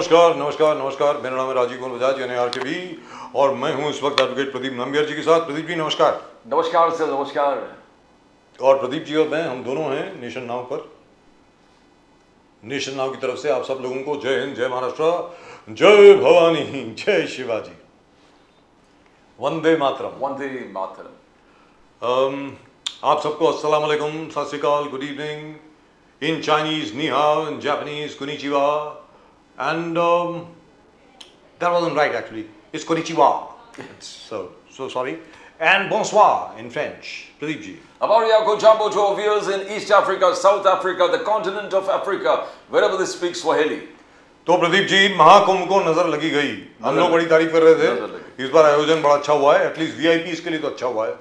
नमस्कार नमस्कार नमस्कार, मेरा नाम है राजीव कुमार बजाज यानी आरकेबी और मैं हूं इस वक्त एडवोकेट प्रदीप नंबियार जी के साथ। प्रदीप जी नमस्कार। नमस्कार सर, नमस्कार। और प्रदीप जी और मैं हम दोनों हैं नेशन नाउ पर। नेशन नाउ की तरफ से आप सब लोगों को जय हिंद, जय महाराष्ट्र, जय भवानी, जय शिवाजी, वंदे मातरम। वंदे मातरम। आप सबको अस्सलाम वालेकुम, सत श्री अकाल, good evening, in Chinese ni hao, in Japanese konnichiwa, and that wasn't right actually, it's konnichiwa, so sorry, and bonsoir in French. Pradeep ji, Amaria Kojambo to our viewers in East Africa, South Africa, the continent of Africa, wherever they speak Swahili. तो प्रदीप जी महाकुंभ को नजर लगी गई, हम लोग बड़ी तारीफ कर रहे थे। इस बार आयोजन बड़ा अच्छा हुआ है, एटलीस्ट वीआईपी के लिए तो अच्छा हुआ है।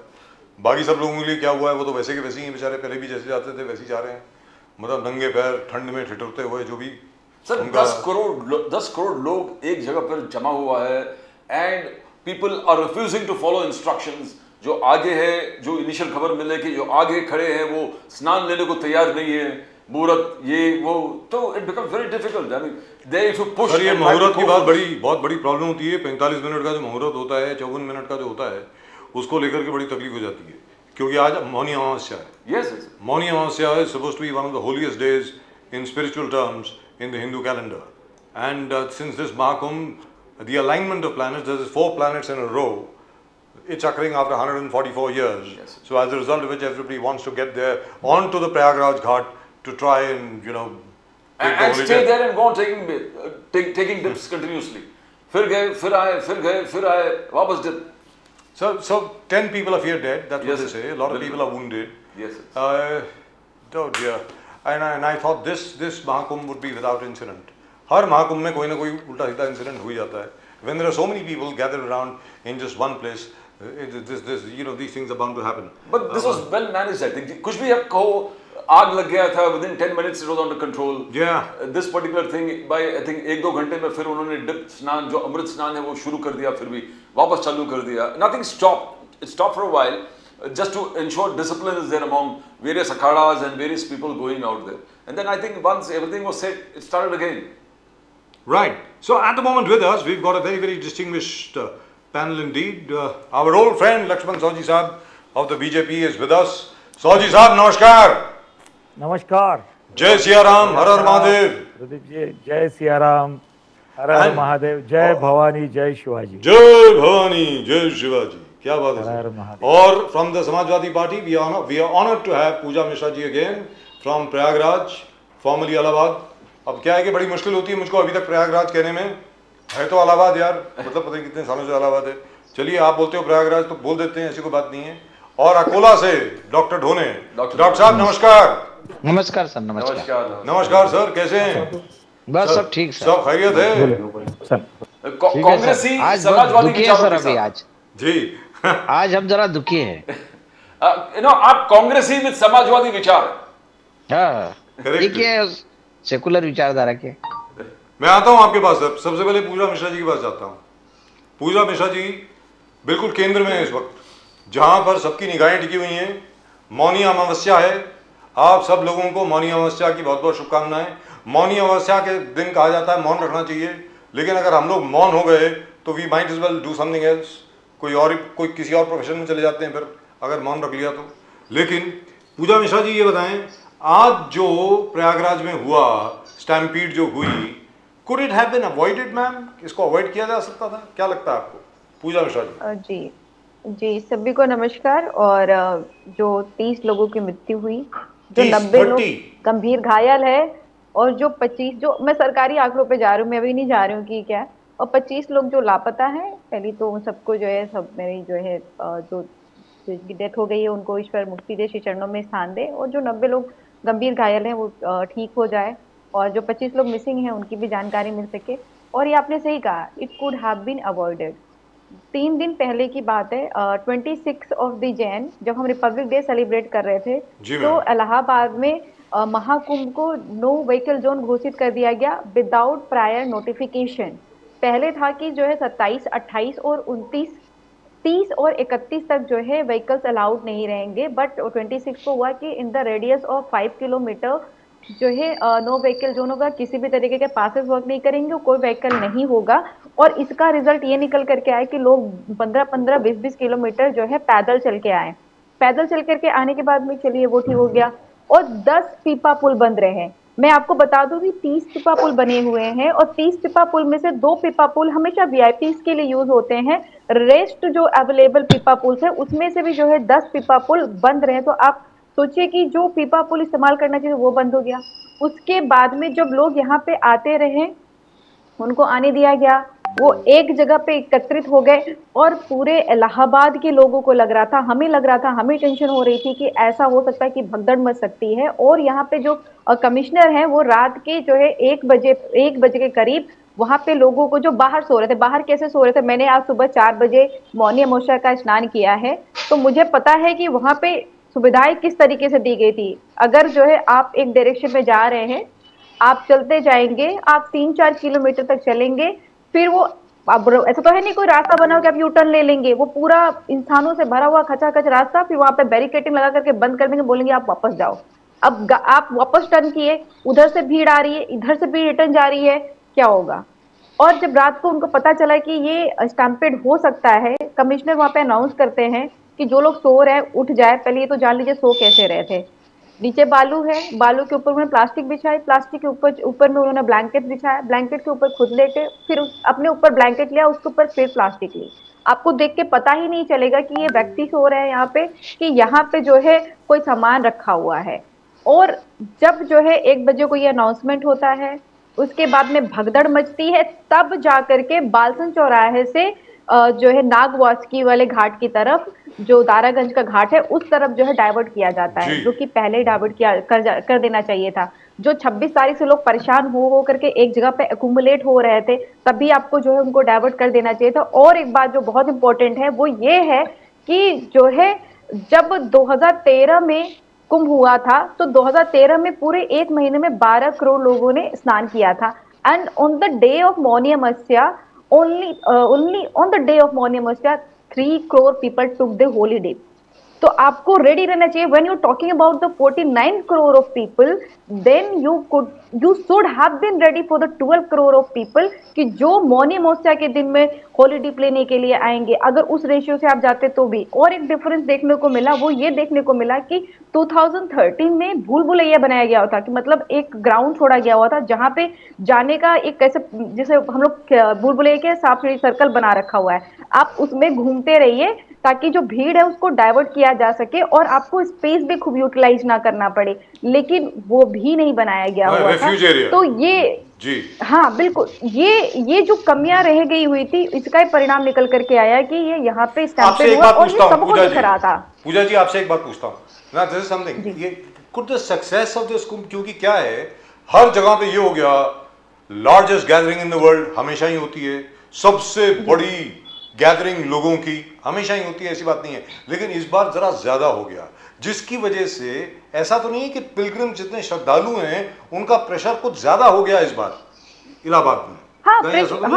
बाकी सब लोगों के लिए क्या हुआ है वो तो वैसे के वैसे ही बेचारे, पहले भी जैसे जाते थे वैसे ही जा रहे हैं, मतलब नंगे पैर ठंड में ठिठुरते हुए जो भी। सर 10 करोड़ लोग एक जगह पर जमा हुआ है and people are refusing to follow instructions. जो आगे है, जो इनिशियल खबर मिले कि जो आगे खड़े हैं वो स्नान लेने को तैयार नहीं है, मुहूर्त ये वो, तो it becomes very difficult. I mean they if you push. Sir ये मुहूर्त की बात बहुत बड़ी प्रॉब्लम होती है। 45 मिनट का जो मुहूर्त होता है, 54 मिनट का जो होता है, उसको लेकर के बड़ी तकलीफ हो जाती है, क्योंकि आज मौनी अमावस्या है। Yes, yes. Mauni Amavasya is supposed to be one of the holiest days in spiritual terms in the Hindu calendar. And since this Mahakumbh, the alignment of planets, there's 4 planets in a row, it's occurring after 144 years. Yes. So as a result of which everybody wants to get there onto the Prayagraj Ghat to try and, you know, take the And holy stay day. there and go on taking dips continuously. फिर गए, फिर आए, फिर गए, फिर आए, वापस dip. So 10 people are here dead, that's Yes, what they say. A lot of people are wounded. Yes. Oh dear. And I thought this Mahakumbh would be without incident. हर महाकुंभ में कोई ना कोई उल्टा सीधा इंसिडेंट हो ही जाता है. When there are so many people gathered around in just one place, these things are bound to happen. But this was well managed, I think. कुछ भी आप कहो, आग लग गया था, within 10 minutes it was under control. Yeah. This particular thing by I think 1-2 घंटे में फिर उन्होंने डिप स्नान, जो अमृत स्नान है वो शुरू कर दिया, फिर भी वापस चालू कर दिया. Nothing stopped. It stopped for a while, just to ensure discipline is there among various akhadas and various people going out there. And then I think once everything was set, it started again. Right. So at the moment with us, we've got a very, very distinguished panel indeed. Our old friend Lakshman Saoji Saab of the BJP is with us. Saoji Saab, namaskar. नमस्कार। जय सिया राम, हर हर महादेव। प्रदीप जी जय सिया राम, हर हर महादेव, जय भवानी, जय शिवाजी। जय भवानी, जय शिवाजी। क्या बात है हर हर सर। महादेव। और from the Samajwadi Party we are honoured to have Pooja Mishra ji again from Prayagraj, formerly Allahabad. अब क्या है कि बड़ी मुश्किल होती है मुझको अभी तक प्रयागराज कहने में, है तो इलाहाबाद यार, मतलब पता नहीं कितने सालों से इलाहाबाद है। चलिए आप बोलते हो प्रयागराज तो बोल देते हैं, ऐसी कोई बात नहीं है। और अकोला से डॉक्टर ढोने, डॉक्टर साहब नमस्कार। नमस्कार सर, नमस्कार। नमस्कार सर, कैसे हैं? बस सब ठीक सर। सब खैरियत है? सर कांग्रेसी आज बहुत समाजवादी दुखी है विचारों सर के अभी साथ. आज जी। आज हम जरा दुखी हैं। आप कांग्रेसी विद समाजवादी विचार. हाँ, Correct. ठीक है, सेकुलर विचारधारा के। मैं आता हूं आपके पास सर। सबसे पहले पूजा मिश्रा जी के पास जाता हूं। पूजा मिश्रा जी बिल्कुल केंद्र में है इस वक्त, जहां पर सबकी निगाहें टिकी हुई हैं। मौनी अमावस्या है, आप सब लोगों को मौनी अमावस्या की बहुत बहुत शुभकामनाएं। मौनी अमावस्या के दिन कहा जाता है मौन रखना चाहिए, लेकिन अगर हम लोग मौन हो गए तो we might as well do something else, कोई किसी और प्रोफेशन में चले जाते हैं फिर अगर मौन रख लिया तो। लेकिन पूजा मिश्रा जी ये बताएं, आज जो प्रयागराज में हुआ स्टैम्पीड जो हुई, could it have been avoided ma'am? इसको अवॉइड किया जा सकता था? क्या लगता है आपको पूजा मिश्रा जी? जी सभी को नमस्कार। और जो 30 लोगों की मृत्यु हुई, जो 90 लोग गंभीर घायल है, और जो 25, जो मैं सरकारी आंकड़ों पे जा रही हूँ, मैं अभी नहीं जा रही हूँ कि क्या, और 25 लोग जो लापता हैं। पहली तो उन सबको जो है, सब मेरी जो है जो जिनकी डेथ हो गई है उनको ईश्वर मुक्ति दे, श्री चरणों में स्थान दे, और जो 90 लोग गंभीर घायल हैं वो ठीक हो जाए, और जो 25 लोग मिसिंग हैं उनकी भी जानकारी मिल सके। और ये आपने सही कहा, it could have been avoided. 3 दिन पहले की बात है, 26 ऑफ द जैन, जब हम रिपब्लिक डे सेलिब्रेट कर रहे थे, तो इलाहाबाद में महाकुंभ को नो व्हीकल जोन घोषित कर दिया गया विदाउट प्रायर नोटिफिकेशन। पहले था कि जो है 27, 28 और 29, 30 और 31 तक जो है व्हीकल्स अलाउड नहीं रहेंगे, बट 26 को हुआ कि in the radius of 5 kilometre जो है नो व्हीकल जोन होगा, किसी भी तरीके के पासेस वर्क नहीं करेंगे, कोई व्हीकल नहीं होगा। और इसका रिजल्ट ये निकल करके आए कि लोग 15-15, 20-20 किलोमीटर जो है पैदल चल के आए। पैदल चल करके आने के बाद में चलिए वो ठीक हो गया। और 10 पीपा पुल बन रहे हैं। मैं आपको बता दूं कि 30 पीपा पुल बने हुए हैं और 30 पीपा पुल में से 2 पीपा पुल हमेशा वीआईपीज के लिए यूज होते हैं। रेस्ट जो अवेलेबल पीपा पुल्स है उसमें से भी जो है 10 पीपा पुल बंद रहे। तो आप सोचिए कि जो पीपा पुल इस्तेमाल करना चाहिए वो बंद हो गया। उसके बाद में जब लोग यहाँ पे आते रहे, उनको आने दिया गया, वो एक जगह पे एकत्रित हो गए और पूरे इलाहाबाद के लोगों को लग रहा था, हमें लग रहा था, हमें टेंशन हो रही थी कि ऐसा हो सकता है कि भगदड़ मच सकती है। और यहाँ पे जो कमिश्नर हैं वो रात के जो है 1 बजे के करीब वहां पे लोगों को जो बाहर सो रहे थे, बाहर कैसे सो रहे थे, मैंने आज सुबह 4 बजे मौनी अमावस्या का स्नान किया है तो मुझे पता है कि वहां पे सुविधाएं किस तरीके से दी गई थी। अगर जो है आप एक डायरेक्शन में जा रहे हैं, आप चलते जाएंगे, आप 3-4 किलोमीटर तक चलेंगे, फिर वो अब ऐसा तो है नहीं कोई रास्ता बना हो कि आप यू टर्न ले लेंगे, वो पूरा इंसानों से भरा हुआ खचाखच रास्ता, फिर वहां पे बैरिकेटिंग लगा करके बंद कर देंगे, बोलेंगे आप वापस जाओ। अब आप वापस टर्न किए, उधर से भीड़ आ रही है, इधर से भीड़ रिटर्न जा रही है, क्या होगा। और जब रात को उनको पता चला कि ये स्टैम्पेड हो सकता है, कमिश्नर वहां पे अनाउंस करते हैं कि जो लोग सो रहे हैं उठ जाए। पहले ये तो जान लीजिए सो कैसे रहे थे। नीचे बालू है, बालू के ऊपर उन्होंने प्लास्टिक बिछाई, प्लास्टिक के ऊपर में उन्होंने ब्लैंकेट बिछाया, ब्लैंकेट के ऊपर खुद लेटे, फिर अपने ऊपर ब्लैंकेट लिया, उसके ऊपर फिर प्लास्टिक ली। आपको देख के पता ही नहीं चलेगा कि ये व्यक्ति सो रहे हैं यहाँ पे, कि यहाँ पे जो है कोई सामान रखा हुआ है। और जब जो है 1 बजे को ये अनाउंसमेंट होता है, उसके बाद में भगदड़ मचती है, तब जा करके बालसन चौराहे से जो है नागवासुकी वाले घाट की तरफ, जो दारागंज का घाट है, उस तरफ जो है डाइवर्ट किया जाता है, जो कि पहले डाइवर्ट कर देना चाहिए था। जो 26 तारीख से लोग परेशान हो करके एक जगह पे अकुमुलेट हो रहे थे, तभी आपको जो है उनको डाइवर्ट कर देना चाहिए था। और एक बात जो बहुत इंपॉर्टेंट है वो ये है कि जो है जब 2013 में कुंभ हुआ था तो 2013 में पूरे 1 महीने में 12 करोड़ लोगों ने स्नान किया था। And on the day of Mauni Amavasya, only on the day of Mauni Amavasya 3 crore people took the holy day। तो आपको रेडी रहना चाहिए। When you talking about the 49 crore of people, then you should have been ready for the 12 crore of people कि जो मौनी अमावस्या के दिन में holiday लेने के लिए आएंगे। अगर उस रेशियो से आप जाते तो भी। और एक डिफरेंस देखने को मिला, वो ये देखने को मिला कि 2013 में भूल भुलैया बनाया गया था, कि मतलब एक ग्राउंड छोड़ा गया हुआ था जहां पे जाने का एक कैसे, जैसे हम लोग भूल भुलैया के सांप सीढ़ी सर्कल बना रखा हुआ है, आप उसमें घूमते रहिए ताकि जो भीड़ है उसको डाइवर्ट किया जा सके और आपको स्पेस भी खूब यूटिलाइज ना करना पड़े। लेकिन वो भी नहीं बनाया गया हुआ था। तो ये जी हाँ बिल्कुल, ये जो कमियां रह गई हुई थी, इसका ही परिणाम निकल करके आया कि ये यहाँ पे स्टैम्पेड हुआ और ये सबको दिख रहा था। पूजा जी आपसे एक बात पूछता हूँ ना, दिस इज समथिंग, ये could the success of this Kumbh, क्योंकि क्या है हर जगह पे ये हो गया, largest gathering in the world हमेशा ही होती है, सबसे बड़ी गैदरिंग लोगों की हमेशा ही होती है, ऐसी बात नहीं है, लेकिन इस बार जरा ज्यादा हो गया, जिसकी वजह से ऐसा तो नहीं है कि पिलग्रिम जितने श्रद्धालु हैं उनका प्रेशर कुछ ज्यादा हो गया इस बार इलाहाबाद में। हाँ,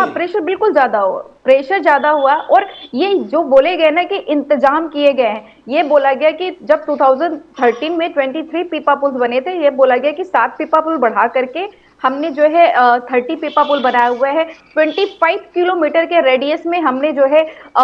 प्रेशर बिल्कुल ज्यादा हुआ, प्रेशर ज्यादा हुआ। और ये जो बोले गए ना कि इंतजाम किए गए हैं, ये बोला गया कि जब 2013 में 23 पीपा पुल बने थे, ये बोला गया कि 7 पीपा पुल बढ़ा करके हमने जो है 30 पीपा पुल बनाया हुआ है। 25 किलोमीटर के रेडियस में हमने जो है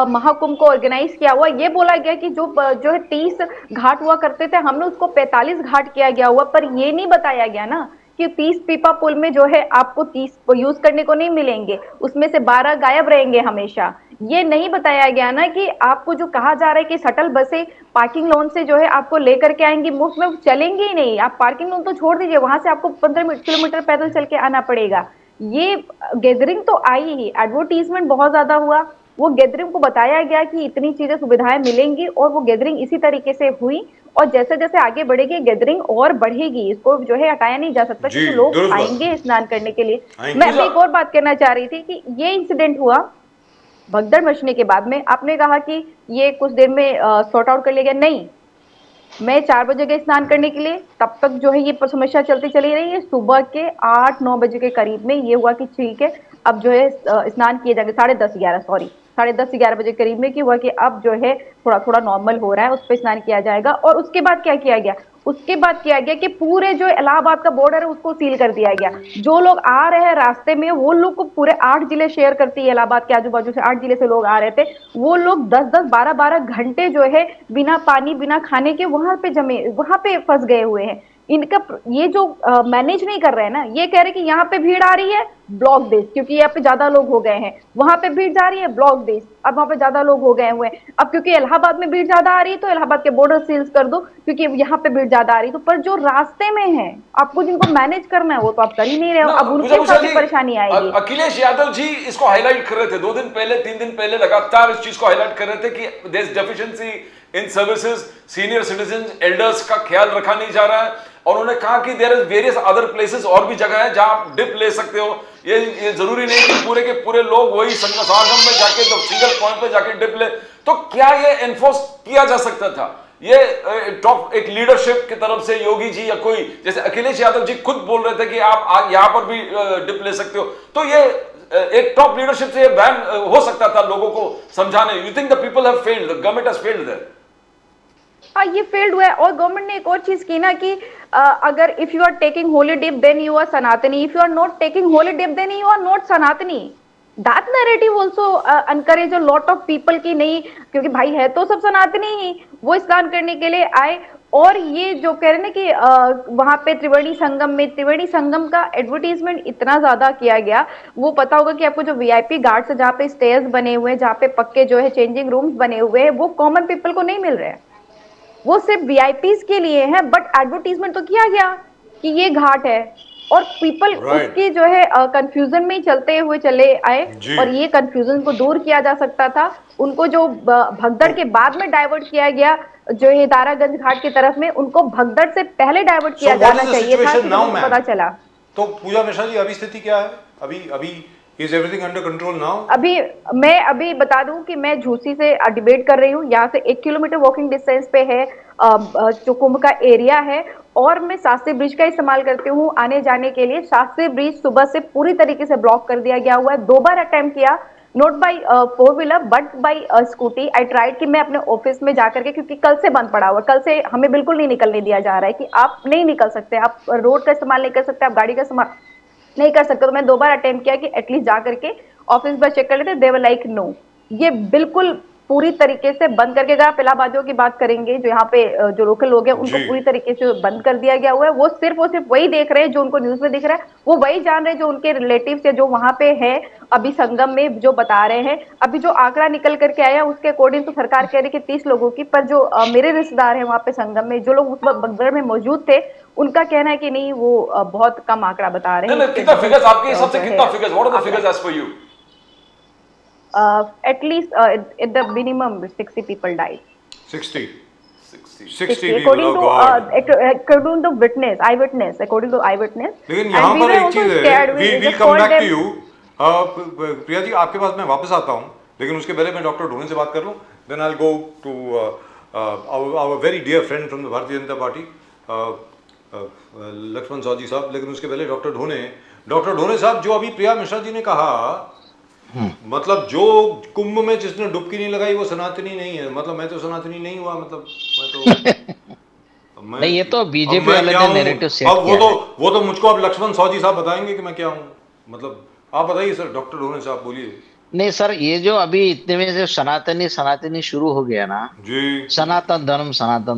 महाकुंभ को ऑर्गेनाइज किया हुआ। ये बोला गया कि जो है 30 घाट हुआ करते थे, हमने उसको 45 घाट किया गया हुआ। पर ये नहीं बताया गया ना कि 30 पीपा पुल में जो है आपको 30 यूज करने को नहीं मिलेंगे, उसमें से 12 गायब रहेंगे हमेशा। ये नहीं बताया गया ना कि आपको जो कहा जा रहा है कि शटल बसें पार्किंग लॉन से जो है आपको लेकर के आएंगी, मुफ्त में चलेंगे ही नहीं। आप पार्किंग लॉन तो छोड़ दीजिए, वहां से आपको 15 किलोमीटर पैदल चल के आना पड़ेगा। ये गैदरिंग तो आई ही, एडवर्टीजमेंट बहुत ज्यादा हुआ, वो गैदरिंग को बताया गया कि इतनी चीजें सुविधाएं मिलेंगी, और वो गैदरिंग इसी तरीके से हुई। और जैसे जैसे आगे बढ़ेगी गैदरिंग और बढ़ेगी, इसको जो है हटाया नहीं जा सकता, क्योंकि लोग आएंगे स्नान करने के लिए। मैं एक और बात कहना चाह रही थी कि ये इंसिडेंट हुआ भगदड़ मचने के बाद में, आपने कहा कि ये कुछ देर में सॉर्ट आउट कर लिया गया। नहीं, मैं 4 बजे गए स्नान करने के लिए, तब तक जो है ये समस्या चलती चली रही है। सुबह के 8-9 बजे के करीब में ये हुआ कि ठीक है अब जो है स्नान किए जाएंगे, 10:30-11 बजे करीब में कि हुआ कि अब जो है थोड़ा थोड़ा नॉर्मल हो रहा है, उस पर स्नान किया जाएगा। और उसके बाद क्या किया गया, उसके बाद किया गया कि पूरे जो इलाहाबाद का बॉर्डर है उसको सील कर दिया गया। जो लोग आ रहे हैं रास्ते में, वो लोग को पूरे 8 जिले शेयर करती है, इलाहाबाद के आजू बाजू से 8 जिले से लोग आ रहे थे, वो लोग 10-10 12-12 घंटे जो है बिना पानी बिना खाने के वहां पे फंस गए हुए हैं। इनका ये जो मैनेज नहीं कर रहे हैं ना, ये कह रहे कि यहाँ पे भीड़ आ रही है ब्लॉक देश, क्योंकि यहाँ पे ज्यादा लोग हो गए हैं, वहां पे भीड़ जा रही है ब्लॉक देश, अब वहां पे ज्यादा लोग हो गए हुए हैं, अब क्योंकि इलाहाबाद में भीड़ ज्यादा आ रही है तो इलाहाबाद के बॉर्डर सील्स कर दो, क्योंकि यहाँ पे भीड़ ज्यादा आ रही है। तो पर जो रास्ते में है, आपको जिनको मैनेज करना है वो तो आप कर ही नहीं रहे हो, अब उनके साथ भी परेशानी आएगी। अखिलेश यादव जी इसको हाईलाइट कर रहे थे 2 दिन पहले, 3 दिन पहले लगातार इस चीज को हाईलाइट कर रहे थे कि there is deficiency in services, senior citizen elders का ख्याल रखा नहीं जा रहा है, और उन्होंने कहा कि there is various other places, और भी जगह है जहां आप डिप ले सकते हो, ये जरूरी नहीं कि पूरे के पूरे लोग वही समागम में जाके तो सिंगल पॉइंट पे जाके डिप ले। तो क्या ये एनफोर्स किया जा सकता था? ये टॉप एक लीडरशिप की तरफ से योगी जी या कोई, जैसे अखिलेश यादव जी खुद बोल रहे थे कि आप यहां पर भी डिप ले सकते हो, तो ये एक टॉप लीडरशिप से ये बैन हो सकता था लोगों को समझाने। You think the people have failed, the government has failed there? हाँ, ये फेल्ड हुआ है। और गवर्नमेंट ने एक और चीज की ना कि अगर if you are taking holy dip then you are Sanatani, if you are not taking holy dip then you are not Sanatani. That narrative also encourage a lot of people की नहीं, क्योंकि भाई है तो सब सनातनी ही, वो स्नान करने के लिए आए। और ये जो कह रहे हैं ना कि वहां पे त्रिवेणी संगम का एडवर्टीजमेंट इतना ज्यादा किया गया, वो पता होगा कि आपको जो वीआईपी गार्ड्स है, जहाँ पे स्टेयर्स बने हुए हैं, जहाँ पे पक्के जो है चेंजिंग रूम्स बने हुए हैं, वो कॉमन पीपल को नहीं मिल रहे हैं, वो सिर्फ वीआईपीज के लिए है। बट एडवर्टीजमेंट तो किया गया कि ये घाट है, और पीपल उसकी जो है कंफ्यूजन में ही चलते हुए चले आए, और ये कंफ्यूजन को दूर किया जा सकता था। उनको जो भगदड़ के बाद में डाइवर्ट किया गया जो है दारागंज घाट की तरफ में, उनको भगदड़ से पहले डाइवर्ट किया जाना चाहिए था, कि पता चला। तो पूजा मिश्रा जी अभी स्थिति क्या है? अभी is everything under control now? अभी बता दूं कि मैं झूसी से डिबेट कर रही हूँ, यहाँ से 1 किलोमीटर वॉकिंग डिस्टेंस पे है जो कुंभ का एरिया है, और मैं शास्त्री ब्रिज का इस्तेमाल करती हूँ आने जाने के लिए। शास्त्री ब्रिज सुबह से पूरी तरीके से ब्लॉक कर दिया गया हुआ है। 2 बार अटेम्प्ट किया, not by 4 wheeler but by scooty. I tried कि मैं अपने ऑफिस में जाकर के, क्योंकि कल से बंद पड़ा हुआ, कल से हमें बिल्कुल नहीं निकलने दिया जा रहा है कि आप नहीं निकल सकते, आप रोड का इस्तेमाल नहीं कर सकते, आप गाड़ी का इस्तेमाल नहीं कर सकते। तो मैं 2 बार अटेम्प्ट किया कि एटलीस्ट जा करके ऑफिस पर चेक कर लेते, दे वर लाइक नो, ये बिल्कुल पूरी तरीके से बंद करके। अगर आप इलाहाबादियों की बात करेंगे, जो यहाँ पे जो लोकल लोग हैं, उनको पूरी तरीके से बंद कर दिया गया हुआ है। वो सिर्फ वही देख रहे हैं जो उनको न्यूज में दिख रहा है, वो वही जान रहे हैं जो उनके रिलेटिव्स या जो वहां पे है अभी संगम में जो बता रहे हैं। अभी जो आंकड़ा निकल करके आया उसके अकॉर्डिंग तो सरकार कह रही है कि 30 लोगों की, पर जो मेरे रिश्तेदार है वहां पे संगम में, जो लोग उस वक्त भगदड़ में मौजूद थे, उनका कहना है कि नहीं, वो बहुत कम आंकड़ा बता रहे हैं। कितना फिगर्स आपके हिसाब से, कितना figures, what are the figures as per you? At least at the minimum 60 people died. 60 according people, to according to witness, eyewitness, according to eyewitness. लेकिन यहाँ पर एक चीज है, we'll come back to you. Priya ji आपके पास मैं वापस आता हूँ, लेकिन उसके पहले मैं डॉक्टर ढोने से बात कर लूँ, then I'll go to our very dear friend from the Bharatiya Janata party, Lakshman Saoji साहब। लेकिन उसके पहले डॉक्टर ढोने साहब, जो अभी प्रिया मिश्रा जी ने कहा, मतलब जो कुंभ में जिसने डुबकी नहीं लगाई वो सनातनी नहीं है, मतलब मैं तो सनातनी नहीं हुआ, मतलब मैं नहीं, ये तो बीजेपी वाले ने नैरेटिव सेट किया है। वो तो मुझको अब लक्ष्मण सावजी साहब बताएंगे कि मैं क्या हूँ, मतलब आप बताइए सर, डॉक्टर ढोने साहब बोलिए। नहीं सर, ये जो अभी इतने में जो सनातनी शुरू हो गया ना जी, सनातन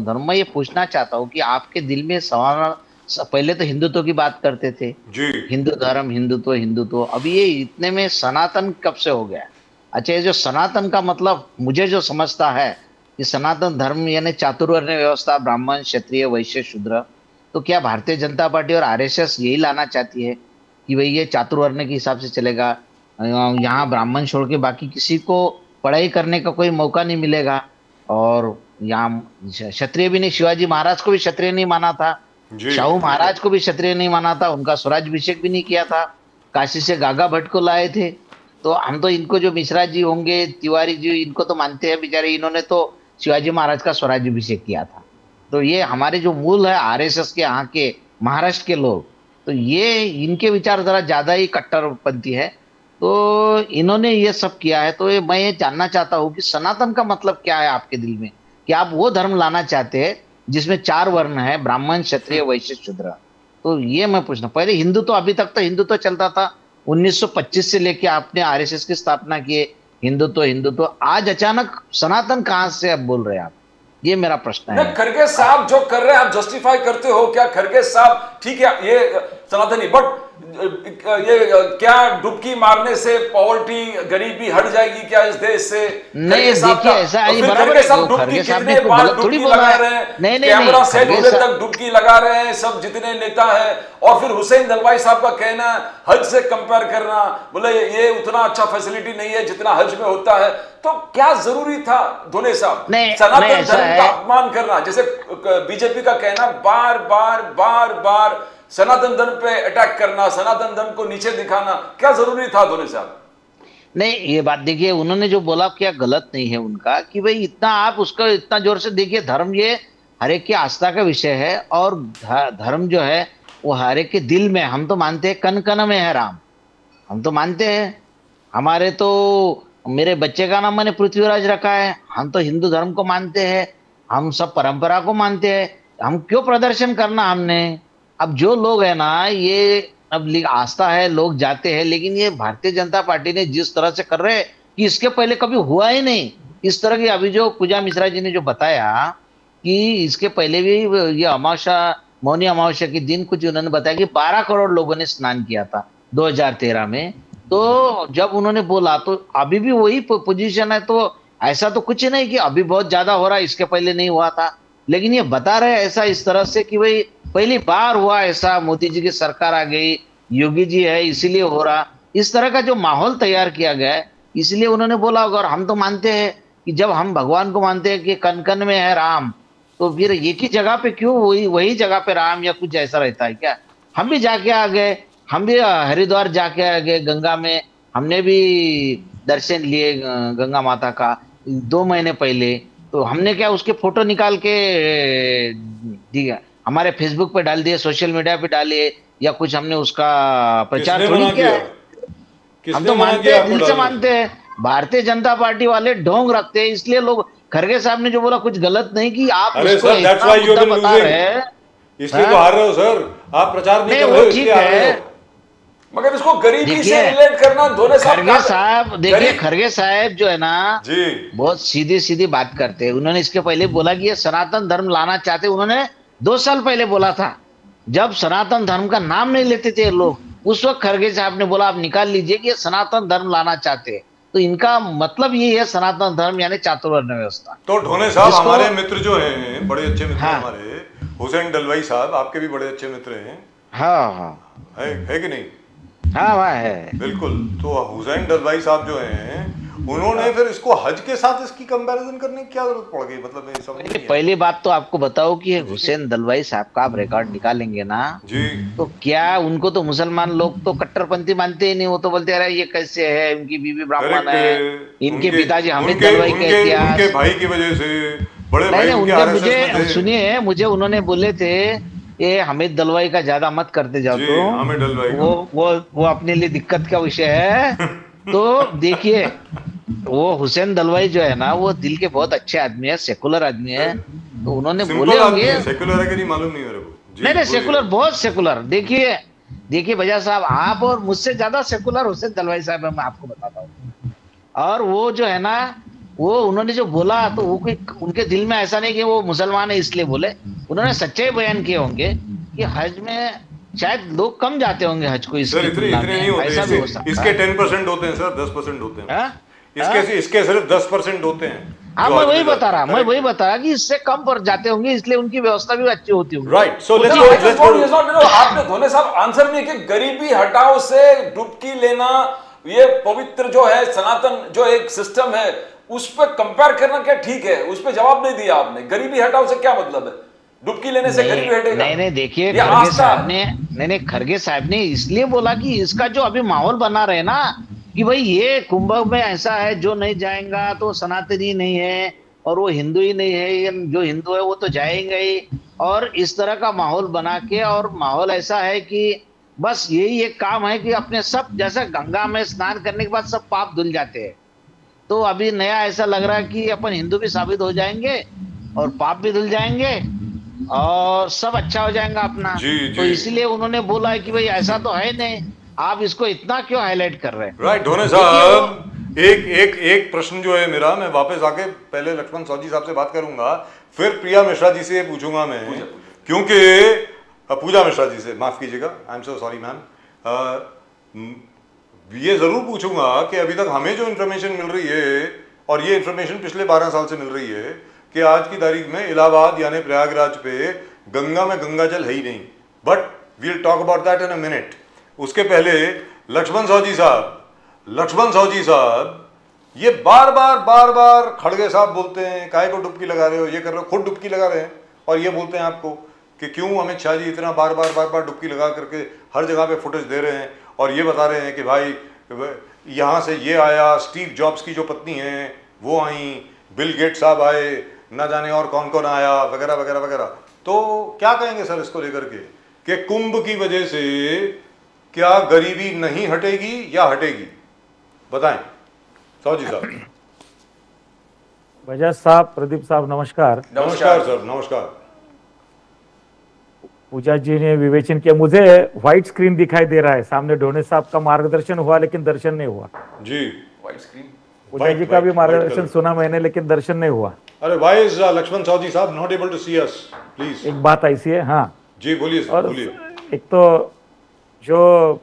धर्म, मैं ये पूछना चाहता हूँ कि आपके दिल में सवाल, पहले तो हिंदुत्व की बात करते थे जी, हिंदू धर्म, हिंदुत्व, अभी ये इतने में सनातन कब से हो गया? अच्छा, ये जो सनातन का मतलब मुझे जो समझता है कि सनातन धर्म यानी चातुर्वर्ण व्यवस्था, ब्राह्मण, क्षत्रिय, वैश्य, शूद्र, तो क्या भारतीय जनता पार्टी और आरएसएस यही लाना चाहती है कि भाई ये चातुर्वर्ण के हिसाब से चलेगा, यहाँ ब्राह्मण छोड़ के बाकी किसी को पढ़ाई करने का कोई मौका नहीं मिलेगा, और यहाँ क्षत्रिय भी नहीं, शिवाजी महाराज को भी क्षत्रिय नहीं माना था, शाहू महाराज को भी क्षत्रिय नहीं माना था, उनका स्वराज्याभिषेक भी नहीं किया था, काशी से गागा भट्ट को लाए थे। तो हम तो इनको, जो मिश्रा जी होंगे, तिवारी जी, इनको तो मानते हैं बेचारे, इन्होंने तो शिवाजी महाराज का स्वराज्याभिषेक किया था। तो ये हमारे जो मूल है आरएसएस के, यहाँ के महाराष्ट्र के लोग, तो ये इनके विचार जरा ज्यादा ही कट्टरपंथी है, तो इन्होंने ये सब किया है। तो मैं ये जानना चाहता हूँ कि सनातन का मतलब क्या है आपके दिल में, कि आप वो धर्म लाना चाहते हैं जिसमें 4 वर्ण है, ब्राह्मण, क्षत्रिय, वैश्य, शूद्र। तो ये मैं पूछना, पहले हिंदू तो अभी तक तो हिंदू तो चलता था, 1925 से लेके आपने आरएसएस की स्थापना की, हिंदुत्व, आज अचानक सनातन कहां से अब बोल रहे हैं आप? ये मेरा प्रश्न है। खरगे साहब जो कर रहे हैं आप जस्टिफाई करते हो क्या? खरगे साहब ठीक है ये सनातनी, बट ये क्या डुबकी मारने से पॉवर्टी, गरीबी हट जाएगी क्या इस देश से? नहीं देखिए ऐसा है, बराबर है, वो खरगे साहब ने कोई गलत थोड़ी बोला है। नहीं नहीं कैमरा नहीं, सेट होने तक डुबकी लगा रहे हैं सब जितने नेता हैं। और फिर हुसैन दलवाई साहब का कहना हज से कंपेयर करना, बोले ये उतना अच्छा फैसिलिटी नहीं है जितना हज में होता है। तो क्या जरूरी था धोले साहब सनातन धर्म का अपमान करना? जैसे बीजेपी का कहना बार बार सनातन धर्म पे अटैक करना, सनातन धर्म को नीचे दिखाना, क्या जरूरी था धोले साहब? नहीं ये बात देखिए, उन्होंने जो बोला क्या गलत नहीं है उनका, कि भाई इतना आप उसका इतना जोर से देखिए, धर्म ये हर एक की आस्था का विषय है, और धर्म जो है वो हर एक के दिल में, हम तो मानते हैं कन कन में है राम, हम तो मानते हैं। हमारे तो मेरे बच्चे का नाम मैंने पृथ्वीराज रखा है, हम तो हिंदू धर्म को मानते हैं, हम सब परंपरा को मानते हैं, हम क्यों प्रदर्शन करना हमने? अब जो लोग है ना, ये अब आस्था है, लोग जाते हैं, लेकिन ये भारतीय जनता पार्टी ने जिस तरह से कर रहे हैं कि इसके पहले कभी हुआ ही नहीं इस तरह की। अभी जो पूजा मिश्रा जी ने जो बताया कि इसके पहले भी ये अमावस्या, मौनी अमावस्या के दिन कुछ उन्होंने बताया कि 12 करोड़ लोगों ने स्नान किया था 2013 में। तो जब उन्होंने बोला तो अभी भी वही पोजीशन है, तो ऐसा तो कुछ नहीं कि अभी बहुत ज्यादा हो रहा है, इसके पहले नहीं हुआ था। लेकिन ये बता रहे ऐसा इस तरह से कि भाई पहली बार हुआ ऐसा, मोदी जी की सरकार आ गई, योगी जी है इसीलिए हो रहा, इस तरह का जो माहौल तैयार किया गया है, इसलिए उन्होंने बोला। और हम तो मानते हैं कि जब हम भगवान को मानते हैं कि कन कन में है राम, तो फिर एक ही जगह पे क्यों वही जगह पे राम या कुछ ऐसा रहता है क्या? हम भी जाके आ गए, हम भी हरिद्वार जाके आ गए, गंगा में हमने भी दर्शन लिए गंगा माता का 2 महीने पहले। तो हमने क्या उसके फोटो निकाल के दिया, हमारे फेसबुक पे डाल दिए, सोशल मीडिया पे डालिए, या कुछ हमने उसका प्रचार थोड़ी किया है। हम तो मानते हैं, दिल से मानते हैं। भारतीय जनता पार्टी वाले ढोंग रखते हैं, इसलिए लोग, खरगे साहब ने जो बोला कुछ गलत नहीं कि आप उसको इतना मुद्दा बता रहे हैं, इसलिए तो हार रहे हो सर, आप प्रचार नहीं कर रहे हो, ठीक है। मगर इसको गरीबी से रिलेट करना धोले साहब, खरगे साहब देखिए, खरगे साहब जो है ना जी बहुत सीधी सीधी बात करते हैं। उन्होंने इसके पहले बोला कि ये सनातन धर्म लाना चाहते, उन्होंने 2 साल पहले बोला था, जब सनातन धर्म का नाम नहीं लेते थे लोग, उस वक्त खरगे साहब ने बोला आप निकाल लीजिए कि ये सनातन धर्म लाना चाहते हैं। तो इनका मतलब ये है सनातन धर्म यानी चातुर्वर्ण व्यवस्था। तो ढोने साहब हमारे मित्र जो हैं, बड़े अच्छे मित्र हाँ। हमारे हुसैन दलवाई साहब आपके भी बड़े अच्छे मित्र हैं। हाँ है कि नहीं? हाँ वह है बिल्कुल। तो हुसैन दलवाई साहब जो हैं, उन्होंने फिर इसको हज के साथ इसकी कंपैरिजन करने की क्या जरूरत पड़ गई? मतलब मैं समझ नहीं। पहली बात तो आपको बताओ कि हुसैन दलवाई साहब का आप रिकॉर्ड निकालेंगे ना जी, तो क्या उनको तो मुसलमान लोग तो कट्टरपंथी मानते ही नहीं, वो तो बोलते अरे ये कैसे है, इनकी बीवी ब्राह्मण है, इनके पिताजी हमीद दलवाई का इतिहास, उनके भाई की वजह से, बड़े भाई उनके आरएसएस में थे। सुनिए, मुझे उन्होंने बोले थे ये हमीद दलवाई का ज्यादा मत करते जाओ, तो हमीद दलवाई वो अपने लिए दिक्कत का विषय है। तो देखिए वो हुसैन दलवाई जो है ना, वो दिल के बहुत अच्छे आदमी है, सेकुलर आदमी है। तो उन्होंने बोले होंगे, सेकुलर है कि नहीं मालूम नहीं मेरे को। नहीं सेकुलर, बहुत सेकुलर। देखिए बजा साहब, आप और मुझसे ज्यादा सेकुलर हुसैन दलवाई साहब है, मैं आपको बताता हूँ। और वो जो है ना, वो उन्होंने जो बोला, तो वो कोई उनके दिल में ऐसा नहीं कि वो मुसलमान है इसलिए बोले, उन्होंने सच्चाई बयान किए होंगे कि हज में शायद लोग कम जाते होंगे हज को, सर इतने नहीं होते, इसके 10% होते हैं सर, 10% होते हैं, इसके सिर्फ 10% होते हैं। हाँ मैं वही बता रहा कि इससे कम पर जाते होंगे, इसलिए उनकी व्यवस्था भी अच्छी होती होगी। राइट। सो आपने धोले साहब आंसर नहीं कि गरीबी हटाओ से डुबकी लेना, ये पवित्र जो है सनातन जो एक सिस्टम है उस पर कंपेयर करना क्या ठीक है? उस पर जवाब नहीं दिया आपने। गरीबी हटाओ से क्या मतलब है? डुबकी लेने से गरीबी हटेगा? नहीं देखिए, खरगे साहब ने नहीं खरगे साहब ने इसलिए बोला कि इसका जो अभी माहौल बना रहे ना कि भाई ये कुंभ में ऐसा है, जो नहीं जाएगा तो सनातनी नहीं है, और वो हिंदू ही नहीं है, जो हिंदू है वो तो जाएंगे ही, और इस तरह का माहौल बना के, और माहौल ऐसा है कि बस यही एक काम है कि अपने सब, जैसा गंगा में स्नान करने के बाद सब पाप धुल जाते हैं, तो अभी नया ऐसा लग रहा है कि अपन हिंदू भी साबित हो जाएंगे और पाप भी धुल जाएंगे, और सब अच्छा हो जाएगा अपना। जी, तो जी। इसीलिए उन्होंने बोला है कि भाई ऐसा तो है नहीं, आप इसको इतना क्यों हाईलाइट कर रहे हैं। राइट ढोने देखिए साहब, एक एक एक प्रश्न जो है मेरा, मैं वापस आके पहले लक्ष्मण साहू जी साहब से बात करूंगा, फिर प्रिया मिश्रा जी से पूछूंगा मैं, क्योंकि पूजा मिश्रा जी से, माफ कीजिएगा, I am so sorry ma'am. ये जरूर पूछूंगा कि अभी तक हमें जो इन्फॉर्मेशन मिल रही है, और ये इन्फॉर्मेशन पिछले 12 साल से मिल रही है, कि आज की तारीख में इलाहाबाद यानी प्रयागराज पे गंगा में गंगा जल है ही नहीं। But we'll talk about that in a minute. उसके पहले लक्ष्मण साहू जी साहब ये बार बार खड़गे साहब बोलते हैं काय को डुबकी लगा रहे हो, ये कर रहे हो, खुद डुबकी लगा रहे हैं, और ये बोलते हैं आपको कि क्यों अमित शाह जी इतना बार बार डुबकी लगा करके हर जगह पे फुटेज दे रहे हैं, और ये बता रहे हैं कि भाई यहाँ से ये आया, स्टीव जॉब्स की जो पत्नी है वो आई, बिल गेट्स साहब आए, ना जाने और कौन कौन आया, वगैरह वगैरह वगैरह। तो क्या कहेंगे सर इसको लेकर के कि कुंभ की वजह से क्या गरीबी नहीं हटेगी या हटेगी, बताएं साहू जी साहब। बजाज साहब, प्रदीप साहब, नमस्कार। नमस्कार सर, नमस्कार। पूजा जी ने विवेचन किया, मुझे व्हाइट स्क्रीन दिखाई दे रहा है सामने। ढोने साहब का मार्गदर्शन हुआ लेकिन दर्शन नहीं हुआ। जी व्हाइट स्क्रीन। पूजा जी का भी मार्गदर्शन सुना मैंने, लेकिन दर्शन नहीं हुआ। अरे वाई इज लक्ष्मण साहू जी साहब not able to see us, please. एक बात ऐसी है, हाँ जी बोलिए सर, और बोलिए। एक तो जो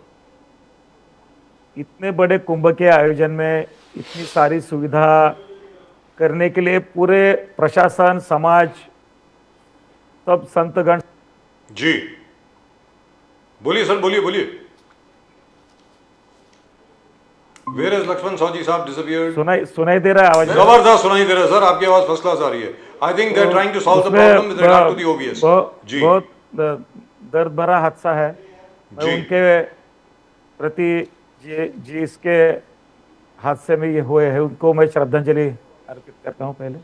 इतने बड़े कुंभ के आयोजन में इतनी सारी सुविधा करने के लिए पूरे प्रशासन, समाज, सब संतगण। जी बोलिए सर, बोलिए। वेयर इज लक्ष्मण साहू जी साहब डिसअपीयर्ड? सुनाई दे रहा है आवाज? जबरदस्त सुनाई दे रहा है सर, आपकी आवाज फर्स्ट क्लास आ रही है। I think they are trying to solve the problem with regard to the OBS. जी बहुत दर्द भरा हादसा है। मैं जी। उनके प्रति जिसके हादसे में ये हुए हैं उनको मैं श्रद्धांजलि अर्पित करता हूँ। पहले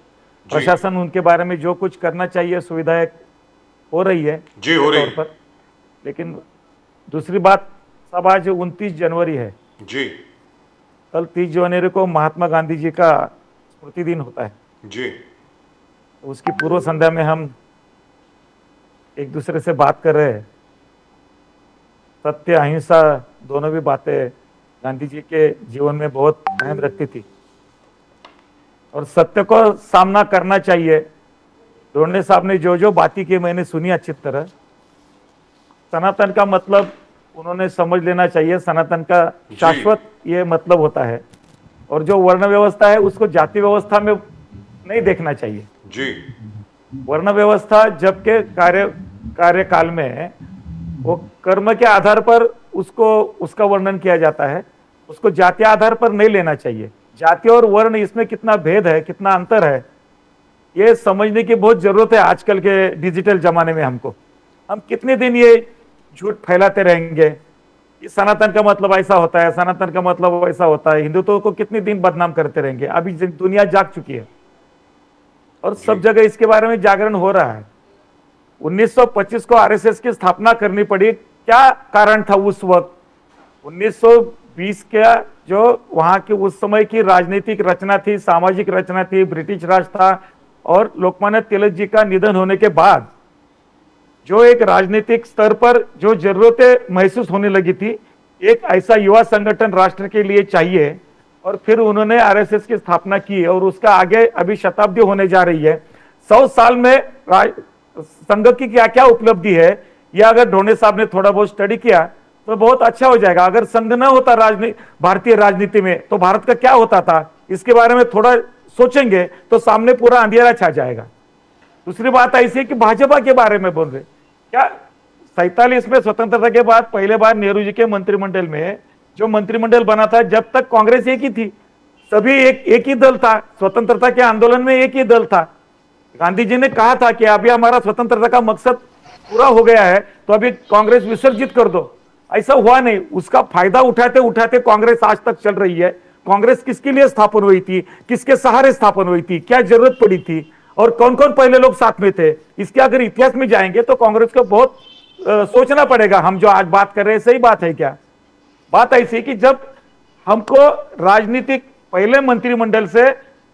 प्रशासन उनके बारे में जो कुछ करना चाहिए, सुविधाएं हो रही है जी, हो रही तौर पर। लेकिन दूसरी बात, सब आज 29 जनवरी है जी कल 30 जनवरी को महात्मा गांधी जी का स्मृति दिन होता है। जी तो उसकी पूर्व संध्या में हम एक दूसरे से बात कर रहे हैं। सत्य, अहिंसा दोनों भी बातें गांधी जी के जीवन में बहुत अहम रखती थी, और सत्य को सामना करना चाहिए। ढोंडे साहब ने जो बातें की मैंने सुनी अच्छी तरह। सनातन का मतलब उन्होंने समझ लेना चाहिए। सनातन का शाश्वत ये मतलब होता है, और जो वर्ण व्यवस्था है उसको जाति व्यवस्था में नहीं देखना चाहिए। जी वर्ण व्यवस्था जबकि कार्यकाल में वो कर्म के आधार पर उसका वर्णन किया जाता है, उसको जाति आधार पर नहीं लेना चाहिए। जाति और वर्ण इसमें कितना भेद है, कितना अंतर है, ये समझने की बहुत जरूरत है आजकल के डिजिटल जमाने में। हम कितने दिन ये झूठ फैलाते रहेंगे? सनातन का मतलब ऐसा होता है, सनातन का मतलब ऐसा होता है। हिंदुत्व को कितने दिन बदनाम करते रहेंगे? अभी दुनिया जाग चुकी है और सब जगह इसके बारे में जागरण हो रहा है। 1925 को आरएसएस की स्थापना करनी पड़ी, क्या कारण था उस वक्त? 1920 का जो वहां की उस समय की राजनीतिक रचना थी, सामाजिक रचना थी, ब्रिटिश राज था, और लोकमान्य तिलक जी का निधन होने के बाद जो एक राजनीतिक स्तर पर जो जरूरतें महसूस होने लगी थी, एक ऐसा युवा संगठन राष्ट्र के लिए चाहिए, और फिर उन्होंने आरएसएस की स्थापना की, और उसका आगे अभी शताब्दी होने जा रही है। 100 साल में संघ की क्या क्या उपलब्धि है, यह अगर ढोंडे साहब ने थोड़ा बहुत स्टडी किया तो बहुत अच्छा हो जाएगा। अगर संघ न होता भारतीय राजनीति में तो भारत का क्या होता था, इसके बारे में थोड़ा सोचेंगे तो सामने पूरा अंधेरा छा जाएगा। दूसरी बात ऐसी है कि भाजपा के बारे में बोल रहे, क्या 47 में स्वतंत्रता के बाद पहले बार नेहरू जी के मंत्रिमंडल में जो मंत्रिमंडल बना था, जब तक कांग्रेस एक ही थी, सभी एक ही दल था। स्वतंत्रता के आंदोलन में एक ही दल था। गांधी जी ने कहा था कि अभी हमारा स्वतंत्रता का मकसद पूरा हो गया है तो अभी कांग्रेस विसर्जित कर दो। ऐसा हुआ नहीं। उसका फायदा उठाते उठाते कांग्रेस आज तक चल रही है। कांग्रेस किसके लिए स्थापन हुई थी, किसके सहारे स्थापन हुई थी, क्या जरूरत पड़ी थी, और कौन कौन पहले लोग साथ में थे, इसके अगर इतिहास में जाएंगे तो कांग्रेस को बहुत सोचना पड़ेगा। हम जो आज बात कर रहे हैं सही बात है क्या? बात ऐसी कि जब हमको राजनीतिक पहले मंत्रिमंडल से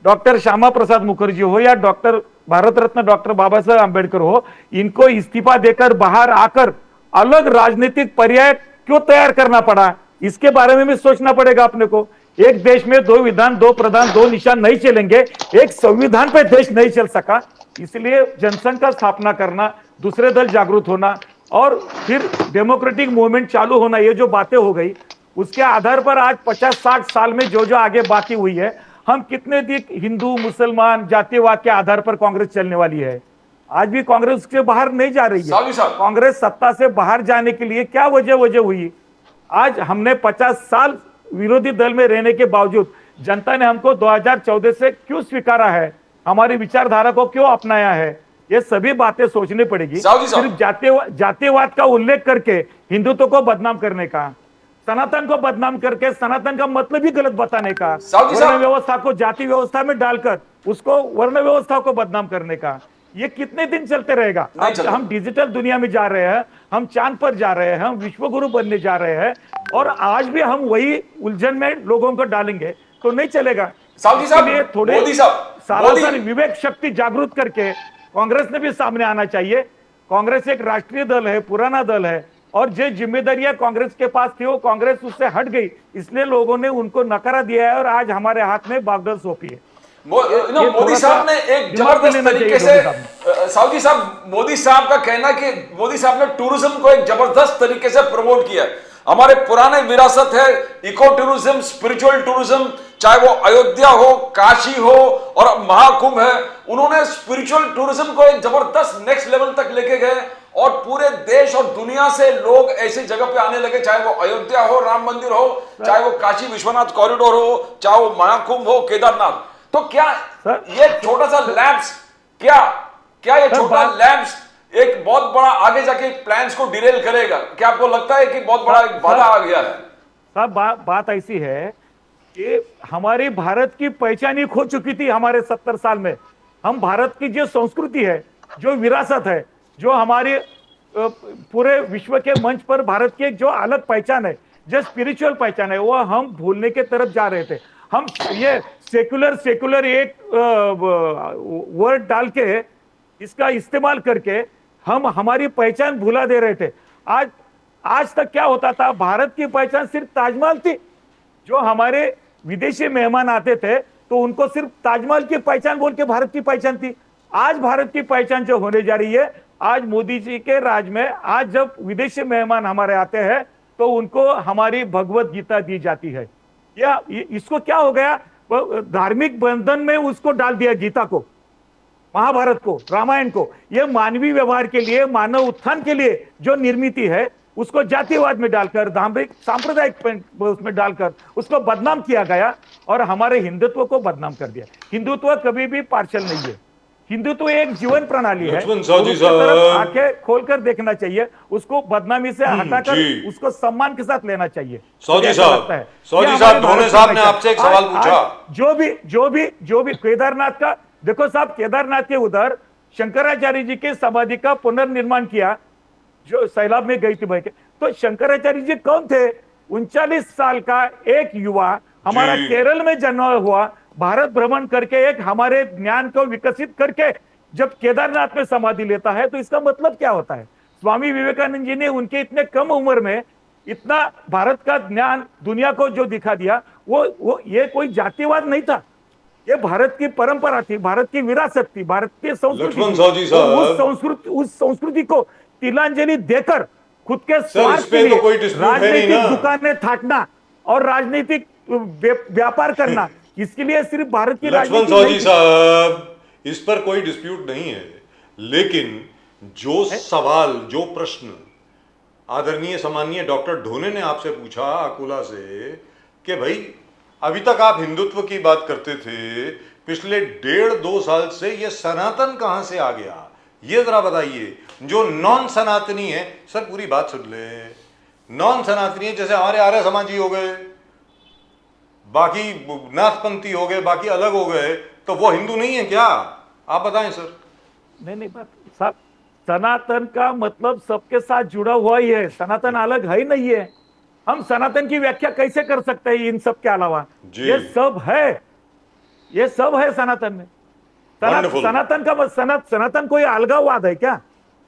डॉक्टर श्यामा प्रसाद मुखर्जी हो या डॉक्टर भारत रत्न डॉक्टर बाबा साहब आंबेडकर हो, इनको इस्तीफा देकर बाहर आकर अलग राजनीतिक पर्याय क्यों तैयार करना पड़ा, इसके बारे में भी सोचना पड़ेगा अपने को। एक देश में 2 विधान 2 प्रधान 2 निशान नहीं चलेंगे, एक संविधान पे देश नहीं चल सका। इसलिए जनसंघ का स्थापना करना, दूसरे दल जागरूक होना और फिर डेमोक्रेटिक मूवमेंट चालू होना, ये जो बातें हो गई उसके आधार पर आज 50-60 साल में जो जो आगे बातें हुई है, हम कितने दिन हिंदू मुसलमान जातिवाद के आधार पर कांग्रेस चलने वाली है। आज भी कांग्रेस से बाहर नहीं जा रही है। कांग्रेस सत्ता से बाहर जाने के लिए क्या वजह हुई? आज हमने 50 साल विरोधी दल में रहने के बावजूद जनता ने हमको 2014 से क्यों स्वीकारा है, हमारी विचारधारा को क्यों अपनाया है, ये सभी बातें सोचनी पड़ेगी। सिर्फ जातिवाद का उल्लेख करके हिंदुत्व को बदनाम करने का, सनातन को बदनाम करके सनातन का मतलब ही गलत बताने का, वर्ण व्यवस्था को जाति व्यवस्था में डालकर उसको वर्ण व्यवस्था को बदनाम करने का, ये कितने दिन चलते रहेगा? हम डिजिटल दुनिया में जा रहे हैं, हम चांद पर जा रहे हैं, हम विश्वगुरु बनने जा रहे हैं और आज भी हम वही उलझन में लोगों को डालेंगे तो नहीं चलेगा। थोड़े सारा विवेक शक्ति जागृत करके कांग्रेस ने भी सामने आना चाहिए। कांग्रेस एक राष्ट्रीय दल है, पुराना दल है और जो जिम्मेदारियां कांग्रेस के पास थी वो कांग्रेस उससे हट गई, इसलिए लोगों ने उनको नकारा दिया है और आज हमारे हाथ में बागडोर सौंपी है। मोदी साहब ने एक जबरदस्त तरीके से, साहू साहब, मोदी साहब का कहना कि मोदी साहब ने टूरिज्म को एक जबरदस्त तरीके से प्रमोट किया है। हमारे पुराने विरासत है, इको टूरिज्म, स्पिरिचुअल टूरिज्म, चाहे वो अयोध्या हो, काशी हो और महाकुंभ है, उन्होंने स्पिरिचुअल टूरिज्म को एक जबरदस्त नेक्स्ट लेवल तक लेके गए और पूरे देश और दुनिया से लोग ऐसी जगह पे आने लगे, चाहे वो अयोध्या हो, राम मंदिर हो, चाहे वो काशी विश्वनाथ कॉरिडोर हो, चाहे वो महाकुंभ हो, केदारनाथ। तो क्या ये छोटा सा लैब्स, क्या ये छोटा लैब्स एक बहुत बड़ा आगे जाके प्लान्स को डिरेल करेगा? क्या आपको लगता है कि बहुत बड़ा एक बाधा आ गया है? साहब बात ऐसी है कि हमारी भारत की पहचान ही खो चुकी थी हमारे 70 साल में। हम भारत की जो संस्कृति है, जो विरासत है, जो हमारे पूरे विश्व के मंच पर भारत की एक जो अलग पहचान है, जो स्पिरिचुअल पहचान है, वो हम भूलने के तरफ जा रहे थे। हम ये सेकुलर एक वर्ड डाल के इसका इस्तेमाल करके हम हमारी पहचान भुला दे रहे थे। आज तक क्या होता था, भारत की पहचान सिर्फ ताजमहल थी। जो हमारे विदेशी मेहमान आते थे तो उनको सिर्फ ताजमहल की पहचान बोल के भारत की पहचान थी। आज भारत की पहचान जो होने जा रही है, आज मोदी जी के राज में, आज जब विदेशी मेहमान हमारे आते हैं तो उनको हमारी भगवत गीता दी जाती है। या इसको क्या हो गया, धार्मिक बंधन में उसको डाल दिया, गीता को, महाभारत को, रामायण को। ये मानवीय व्यवहार के लिए, मानव उत्थान के लिए जो निर्मित है, उसको जातिवाद में डालकर, धार्मिक सांप्रदायिक उसमें डालकर उसको बदनाम किया गया और हमारे हिंदुत्व को बदनाम कर दिया। हिंदुत्व कभी भी पार्शल नहीं है, हिंदुत्व एक जीवन प्रणाली है, आंखें खोलकर देखना चाहिए, उसको बदनामी से हटाकर उसको सम्मान के साथ लेना चाहिए। सौजी साहब, धोने साहब ने आपसे एक सवाल पूछा, जो भी केदारनाथ का देखो साहब, केदारनाथ के उधर शंकराचार्य जी के समाधि का पुनर्निर्माण किया, जो सैलाब में गई थी भाई के। तो शंकराचार्य जी कौन थे? 39 साल का एक युवा, हमारा केरल में जन्म हुआ, भारत भ्रमण करके एक हमारे ज्ञान को विकसित करके जब केदारनाथ में समाधि लेता है तो इसका मतलब क्या होता है? स्वामी विवेकानंद जी ने उनके इतने कम उम्र में इतना भारत का ज्ञान दुनिया को जो दिखा दिया, वो ये कोई जातिवाद नहीं था, ये भारत की परंपरा थी, भारत की विरासत थी, भारत की संस्कृति। उस संस्कृति को तिलांजलि देकर खुद के स्वार्थ के लिए राजनीतिक दुकानें थाटना और राजनीतिक व्यापार करना, इसके लिए सिर्फ भारत की राजनीति साहब, इस पर कोई डिस्प्यूट नहीं है, लेकिन जो सवाल, जो प्रश्न आदरणीय सम्माननीय डॉक्टर ढोने ने आपसे पूछा अकोला से कि भाई अभी तक आप हिंदुत्व की बात करते थे, पिछले 1.5-2 साल से ये सनातन कहां से आ गया, ये जरा बताइए। जो नॉन सनातनी है, सर पूरी बात सुन ले, नॉन सनातनी है, जैसे हमारे आर्य समाजी हो गए, बाकी नाथपंथी हो गए, बाकी अलग हो गए, तो वो हिंदू नहीं है क्या? आप बताएं सर। नहीं बात साहब, सनातन का मतलब सबके साथ जुड़ा हुआ ही है, सनातन अलग है ही नहीं है। हम सनातन की व्याख्या कैसे कर सकते हैं इन सब के अलावा? ये सब है, ये सब है सनातन में। Wonderful. सनातन का सनातन कोई अलगाववाद है क्या?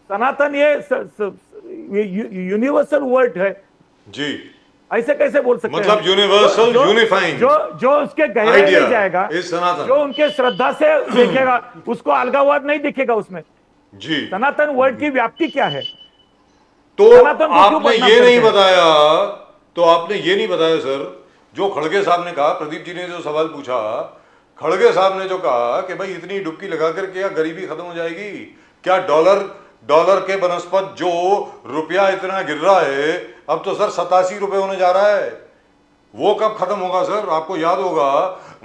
सनातन ये यूनिवर्सल वर्ड है। जी, ऐसे कैसे बोल सकते मतलब हैं? यूनिवर्सल यूनिफाइंग जो उसके गहराई idea में जाएगा, is सनातन। जो उनके श्रद्धा से देखेगा, उसको अलगाववाद नहीं दिखेगा उसमें। जी, सनातन वर्ड की व्याप्ति क्या है? तो सनातन को क्यों आपने बदनाम ये करते नहीं हैं? बताया, तो आपने ये नहीं बताया सर, जो खड़गे साहब ने कहा, प्रदीप जी ने जो सवाल पूछा, खड़गे साहब ने जो कहा कि भाई इतनी डुबकी लगा कर क्या गरीबी खत्म हो जाएगी? क्या डॉलर के बनस्पत जो रुपया इतना गिर रहा है, अब तो सर 87 रुपए होने जा रहा है, वो कब खत्म होगा सर? आपको याद होगा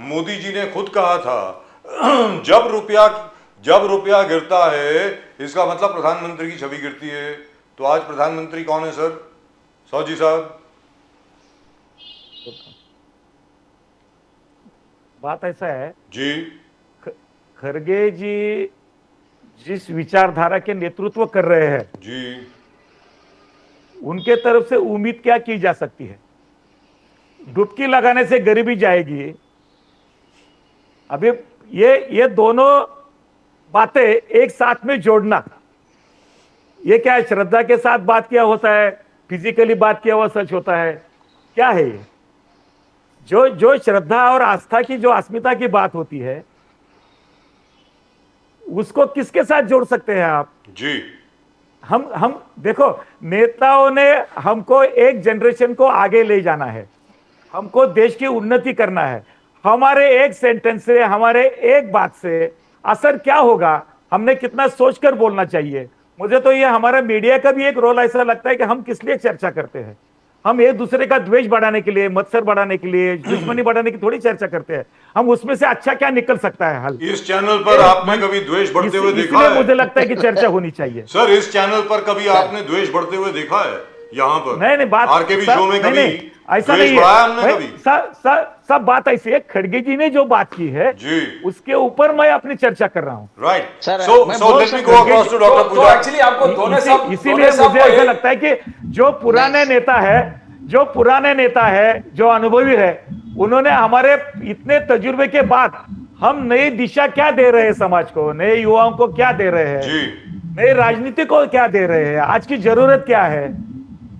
मोदी जी ने खुद कहा था जब रुपया गिरता है इसका मतलब प्रधानमंत्री की छवि गिरती है। तो आज प्रधानमंत्री कौन है सर? सौजी साहब। बात ऐसा है जी, खरगे जी जिस विचारधारा के नेतृत्व कर रहे हैं, जी, उनके तरफ से उम्मीद क्या की जा सकती है? डुबकी लगाने से गरीबी जाएगी? अभी ये दोनों बातें एक साथ में जोड़ना, ये क्या है? श्रद्धा के साथ बात किया होता है, फिजिकली बात किया हुआ सच होता है, क्या है ये? जो श्रद्धा और आस्था की जो अस्मिता की बात होती है, उसको किसके साथ जोड़ सकते हैं आप? जी, हम देखो, नेताओं ने हमको एक जनरेशन को आगे ले जाना है, हमको देश की उन्नति करना है। हमारे एक सेंटेंस से, हमारे एक बात से असर क्या होगा, हमने कितना सोचकर बोलना चाहिए। मुझे तो ये हमारा मीडिया का भी एक रोल ऐसा लगता है कि हम किस लिए चर्चा करते हैं? हम एक दूसरे का द्वेष बढ़ाने के लिए, मत्सर बढ़ाने के लिए, दुश्मनी बढ़ाने की थोड़ी चर्चा करते हैं। हम उसमें से अच्छा क्या निकल सकता है हल। इस चैनल पर आपने कभी द्वेष बढ़ते हुए देखा इसलिए है? मुझे लगता है कि चर्चा होनी चाहिए। सर, इस चैनल पर कभी आपने द्वेष बढ़ते हुए देखा है? यहाँ पर नहीं, बात आरकेबी शो में कभी ऐसा द्वेष नहीं बढ़ाया है हमने कभी? सब बात ऐसी है, खड़गे जी ने जो बात की है जी, उसके ऊपर मैं अपनी चर्चा कर रहा हूँ। राइट। सर, सो मैं सो बोल लेट मी सकता गो हूँ अक्रॉस टू तो डॉक्टर पूजा। एक्चुअली आपको इसीलिए मुझे ऐसा लगता है कि जो पुराने नेता है, जो अनुभवी है, उन्होंने हमारे इतने तजुर्बे के बाद हम नई दिशा क्या दे रहे हैं समाज को, नए युवाओं को क्या दे रहे हैं, जी, नई राजनीति को क्या दे रहे हैं, आज की जरूरत क्या है।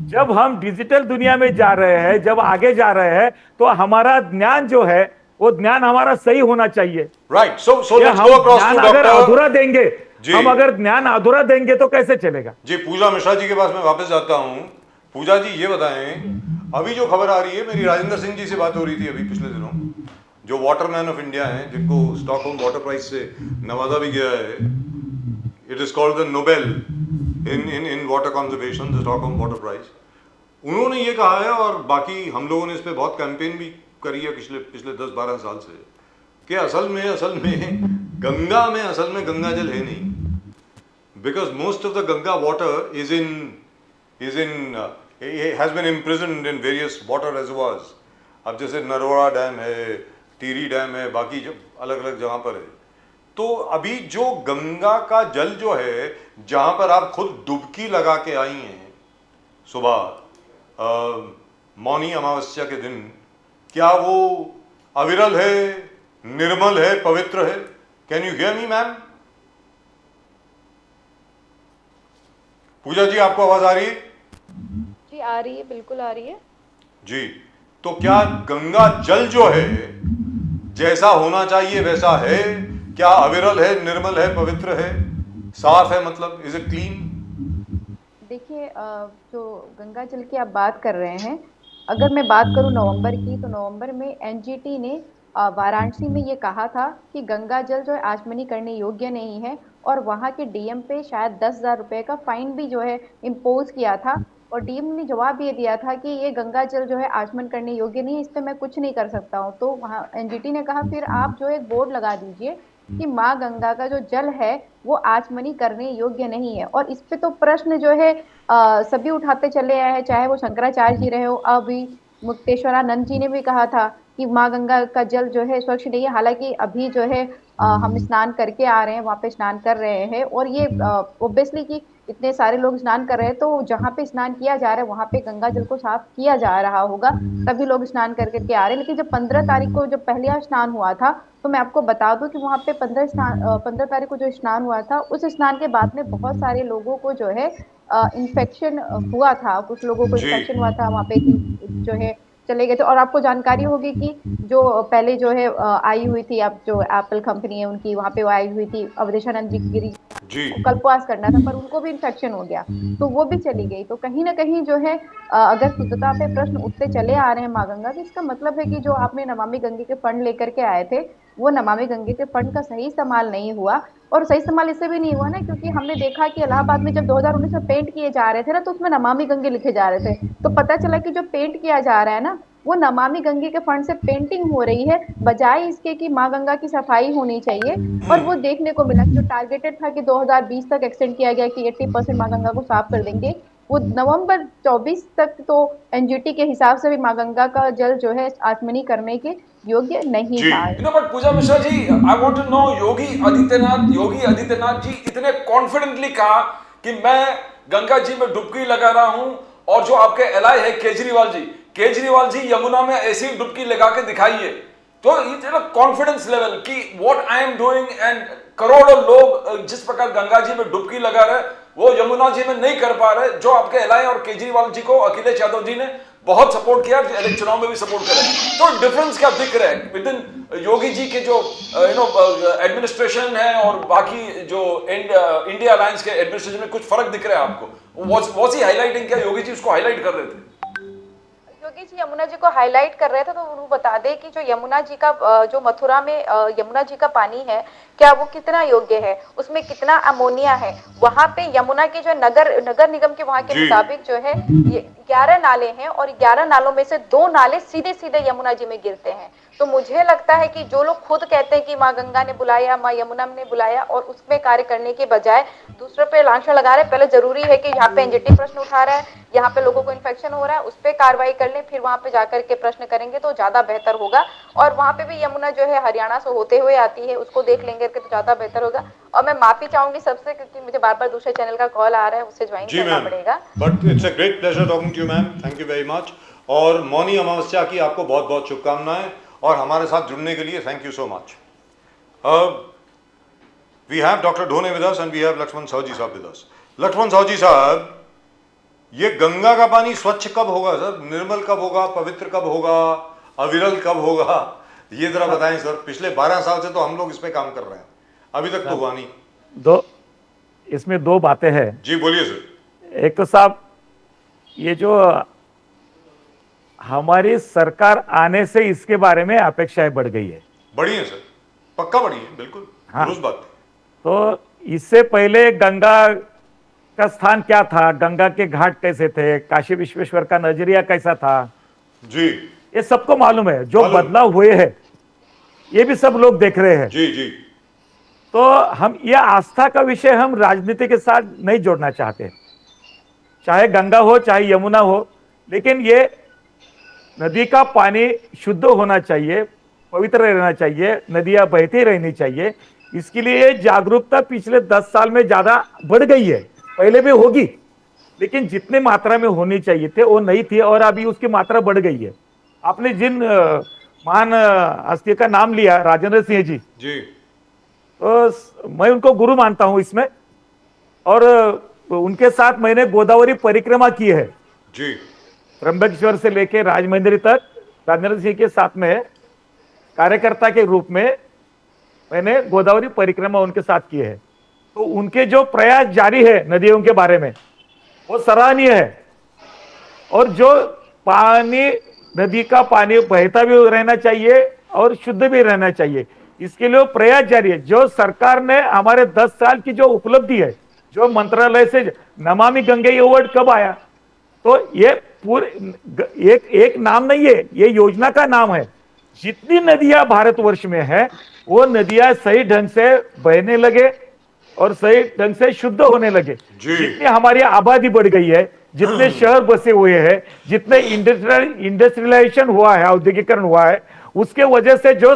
जब हम डिजिटल दुनिया में जा रहे हैं, जब आगे जा रहे हैं, तो हमारा ज्ञान जो है, वो ज्ञान हमारा सही होना चाहिए। राइट। सो लेट्स हम गो अक्रॉस ज्ञान टू अगर डॉक्टर। अधूरा देंगे, जी। हम अगर ज्ञान अधूरा देंगे तो कैसे चलेगा? जी, पूजा मिश्रा जी के पास मैं वापस जाता हूँ। पूजा जी, ये बताएं, अभी जो खबर आ रही है, मेरी राजेंद्र सिंह जी से बात हो रही थी अभी पिछले दिनों, जो वाटरमैन ऑफ इंडिया हैं, जिनको स्टॉकहोम वाटर प्राइज से नवाजा भी गया है। It is called the Nobel in water conservation, the Stockholm Water Prize. उन्होंने ये कहा है, और बाकी हम लोगों ने इस पे बहुत कैंपेन भी करी है पिछले 10-12 साल से, कि असल में गंगा में गंगा जल है नहीं, because most of the Ganga water has been imprisoned in various water reservoirs। अब जैसे नरवाड़ा डैम है, टिहरी डैम है, बाकी जब अलग अलग जगह पर है। तो अभी जो गंगा का जल जो है, जहां पर आप खुद डुबकी लगा के आई हैं सुबह मौनी अमावस्या के दिन, क्या वो अविरल है, निर्मल है, पवित्र है? Can you hear me ma'am? Puja ji, आपको आवाज आ रही है? जी आ रही है, बिल्कुल आ रही है जी। तो क्या गंगा जल जो है, जैसा होना चाहिए वैसा है? क्या अविरल है, निर्मल है, पवित्र है, साफ है? मतलब इज इट क्लीन? देखिए, जो गंगा जल की आप बात कर रहे हैं, अगर मैं बात करूं नवंबर की, तो नवंबर में एनजीटी ने वाराणसी में ये कहा था कि गंगा जल जो है आचमनी करने योग्य नहीं है, और वहाँ के डीएम पे शायद 10,000 रुपए का फाइन भी जो है इम्पोज किया था। और डीएम ने जवाब ये दिया था कि ये गंगा जल जो है आचमन करने योग्य नहीं है, इस पर मैं कुछ नहीं कर सकता हूँ। तो वहाँ एनजीटी ने कहा फिर आप जो एक बोर्ड लगा दीजिए कि माँ गंगा का जो जल है वो आचमनी करने योग्य नहीं है। और इस पे तो प्रश्न जो है सभी उठाते चले आए हैं, चाहे वो शंकराचार्य जी रहे हो, अभी मुक्तेश्वरानंद जी ने भी कहा था कि माँ गंगा का जल जो है स्वच्छ नहीं है। हालांकि अभी जो है हम स्नान करके आ रहे हैं, वहां पे स्नान कर रहे हैं, और ये ऑब्वियसली कि इतने सारे लोग स्नान कर रहे हैं तो जहाँ पे स्नान किया जा रहा है वहां पे गंगा जल को साफ किया जा रहा होगा, तभी लोग स्नान कर करके आ रहे हैं। लेकिन जब 15 तारीख को जब पहला स्नान हुआ था, तो मैं आपको बता दूं कि वहां पे 15 तारीख को जो स्नान हुआ था, उस स्नान के बाद में बहुत सारे लोगों को जो है इन्फेक्शन हुआ था, कुछ लोगों को जी। इन्फेक्शन हुआ था वहां पे जो है चले गए थे। और आपको जानकारी होगी कि जो पहले जो है आई हुई थी, अब जो एप्पल कंपनी है उनकी, वहां पे वो आई हुई थी अवधेशानंद जी गिरी जी कल्पवास करना था, पर उनको भी इन्फेक्शन हो गया तो वो भी चली गई। तो कहीं ना कहीं जो है अगर शुद्धता पे प्रश्न उठते चले आ रहे हैं माँ गंगा, तो इसका मतलब है कि जो आपने नमामि गंगे के फंड लेकर के आए थे, वो नमामि गंगे के फंड का सही इस्तेमाल नहीं हुआ। और सही इस्तेमाल इससे भी नहीं हुआ ना, क्योंकि हमने देखा कि इलाहाबाद में जब 2019 में पेंट किए जा रहे थे ना, तो उसमें नमामि गंगे लिखे जा रहे थे, तो पता चला कि जो पेंट किया जा रहा है ना, वो नमामि गंगे के फंड से पेंटिंग हो रही है, बजाय इसके कि माँ गंगा की सफाई होनी चाहिए। और वो देखने को मिला कि जो टारगेटेड था कि 2020 तक एक्सटेंड किया गया कि 80% माँ गंगा को साफ कर देंगे, वो नवंबर 24 तक तो एनजीटी के हिसाब से भी माँ गंगा का जल जो है आचमनी करने के योग्य नहीं जी। था। But Puja Mishra ji, I want to know, Yogi Adityanath ji इतने कॉन्फिडेंटली कहा कि मैं गंगा जी में डुबकी लगा रहा हूं, और जो आपके एलआई है केजरीवाल जी यमुना में ऐसी डुबकी लगा के दिखाइए। तो ये कॉन्फिडेंस लेवल कि what I am doing, and करोड़ों लोग जिस प्रकार गंगा जी में डुबकी लगा रहे वो यमुना जी में नहीं कर पा रहे, जो आपके एलआई और केजरीवाल जी को अखिलेश यादव जी ने बहुत सपोर्ट किया, चुनाव में भी सपोर्ट करे। तो डिफरेंस क्या दिख रहा है विद इन योगी जी के जो एडमिनिस्ट्रेशन है और बाकी जो इंडिया अलायंस के एडमिनिस्ट्रेशन में कुछ फर्क दिख रहा है आपको? वॉज ही हाईलाइटिंग, क्या योगी जी उसको हाईलाइट कर रहे थे? योगी जी यमुना जी को हाईलाइट कर रहे थे, तो उन्होंने बता दे कि जो यमुना जी का जो मथुरा में यमुना जी का पानी है, क्या वो कितना योग्य है, उसमें कितना अमोनिया है। वहां पे यमुना के जो नगर निगम के वहां के मुताबिक जो है 11 नाले हैं, और 11 नालों में से 2 नाले सीधे सीधे यमुना जी में गिरते हैं। तो मुझे लगता है कि जो लोग खुद कहते हैं कि माँ गंगा ने बुलाया, माँ यमुना ने बुलाया, और उसमें कार्य करने के बजाय दूसरे पे लांछन लगा रहे हैं। पहले जरूरी है कि यहाँ पे एनजीटी प्रश्न उठा रहा है, यहाँ पे लोगों को इन्फेक्शन हो रहा है, उस पर कार्रवाई कर लें, फिर वहां पे जाकर के प्रश्न करेंगे तो ज्यादा बेहतर होगा। और वहां पे भी यमुना जो है हरियाणा से होते हुए आती है, उसको देख लेंगे तो ज्यादा बेहतर होगा। और मैं माफी चाहूंगी सबसे, क्योंकि मुझे बार बार दूसरे चैनल का कॉल आ रहा है, उससे ज्वाइन करना पड़ेगा। But it's a great pleasure talking to you ma'am, thank you very much. और मौनी अमावस्या की आपको बहुत बहुत शुभकामनाएं, और हमारे साथ जुड़ने के लिए thank you so much. We have doctor Dhone with us and we have Lakshman Sahu ji sahab with us. Lakshman Sahu ji sahab, ये गंगा का पानी स्वच्छ कब होगा सर? निर्मल कब होगा? पवित्र कब होगा? अविरल कब होगा? ये जरा बताएं सर। पिछले 12 साल से तो हम लोग इस पे काम कर रहे हैं, अभी तक तो हुआ नहीं। इसमें 2 बातें हैं। जी बोलिए सर। एक तो साहब, ये जो हमारी सरकार आने से इसके बारे में अपेक्षाएं बढ़ गई है। बढ़ी है सर, पक्का बढ़ी है, बिल्कुल हाँ। उस बात। तो इससे पहले गंगा का स्थान क्या था, गंगा के घाट कैसे थे, काशी विश्वेश्वर का नजरिया कैसा था, जी ये सबको मालूम है। जो बदलाव हुए हैं ये भी सब लोग देख रहे हैं। जी जी। तो हम ये आस्था का विषय हम राजनीति के साथ नहीं जोड़ना चाहते, चाहे गंगा हो चाहे यमुना हो, लेकिन ये नदी का पानी शुद्ध होना चाहिए, पवित्र रहना चाहिए, नदियां बहती रहनी चाहिए। इसके लिए जागरूकता पिछले 10 साल में ज्यादा बढ़ गई है, पहले भी होगी, लेकिन जितने मात्रा में होनी चाहिए थे वो नहीं थी, और अभी उसकी मात्रा बढ़ गई है। आपने जिन महान हस्ती का नाम लिया, राजेंद्र सिंह जी, तो मैं उनको गुरु मानता हूं इसमें, और उनके साथ मैंने गोदावरी परिक्रमा की है जी। त्र्यंबकेश्वर से लेके राजमंदिर तक राजेंद्र सिंह के साथ में कार्यकर्ता के रूप में मैंने गोदावरी परिक्रमा उनके साथ की है। तो उनके जो प्रयास जारी है नदियों के बारे में वो सराहनीय है, और जो पानी, नदी का पानी बहता भी रहना चाहिए और शुद्ध भी रहना चाहिए, इसके लिए प्रयास जारी है। जो सरकार ने हमारे 10 साल की जो उपलब्धि है, जो मंत्रालय से नमामि गंगे अवार्ड कब आया, तो ये पूरे एक नाम नहीं है, ये योजना का नाम है। जितनी नदियां भारतवर्ष में है वो नदियां सही ढंग से बहने लगे और सही ढंग से शुद्ध होने लगे। जितनी हमारी आबादी बढ़ गई है, जितने शहर बसे हुए हैं, जितने इंडस्ट्रियलाइजेशन हुआ है, औद्योगिकरण हुआ है, उसके वजह से जो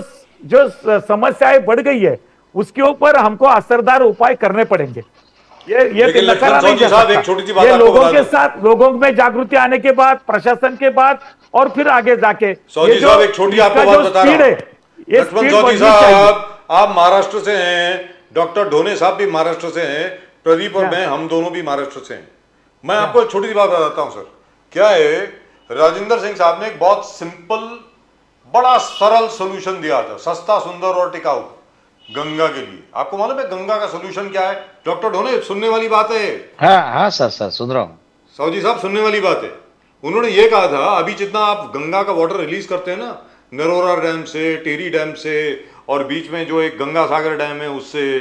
समस्याएं बढ़ गई है उसके ऊपर हमको असरदार उपाय करने पड़ेंगे। ये लेकिन नकारा लक्ष्मण नहीं जा साहब, सकता। एक छोटी सी बात ये आपको लोगों बता के दूं। साथ, लोगों में जागृति आने के बाद, प्रशासन के बाद, और फिर आगे जाके सौजी साहब, एक छोटी आपको बात बता रहा हूं। ये लक्ष्मण स्पीड सौजी बढ़नी चाहिए। साहब, आप महाराष्ट्र से हैं, डॉक्टर ढोने साहब भी महाराष्ट्र से हैं, प्रदीप और मैं, हम दोनों भी महाराष्ट्र से हैं। मैं आपको एक छोटी सी बात बताता हूं सर। क्या है, राजेंद्र सिंह साहब ने एक बहुत सिंपल, बड़ा सरल सोल्यूशन दिया था, सस्ता, सुंदर और टिकाऊ, गंगा के लिए। आपको मालूम है गंगा का सोल्यूशन क्या है? डॉक्टर ढोने, सुनने वाली बात है। हाँ हाँ सर, सर सुन रहा हूँ। सौजी साहब, सुनने वाली बात है। उन्होंने ये कहा था, अभी जितना आप गंगा का वाटर रिलीज करते हैं ना, नरोरा डैम से, टेरी डैम से, और बीच में जो एक गंगा सागर डैम है उससे,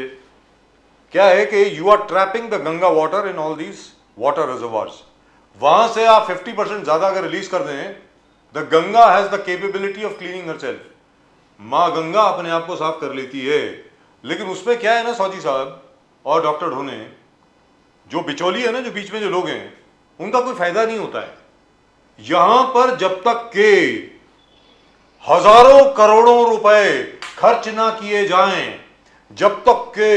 क्या है कि you are trapping the Ganga water in all these water reservoirs. वहां से आप 50% ज्यादा अगर रिलीज कर दें, the Ganga has the capability of cleaning herself. माँ गंगा अपने आप को साफ कर लेती है। लेकिन उसमें क्या है ना सौजी साहब और डॉक्टर ढोने, जो बिचौली है ना, जो बीच में जो लोग हैं, उनका कोई फायदा नहीं होता है। यहां पर जब तक के हजारों करोड़ों रुपए खर्च ना किए जाएं, जब तक के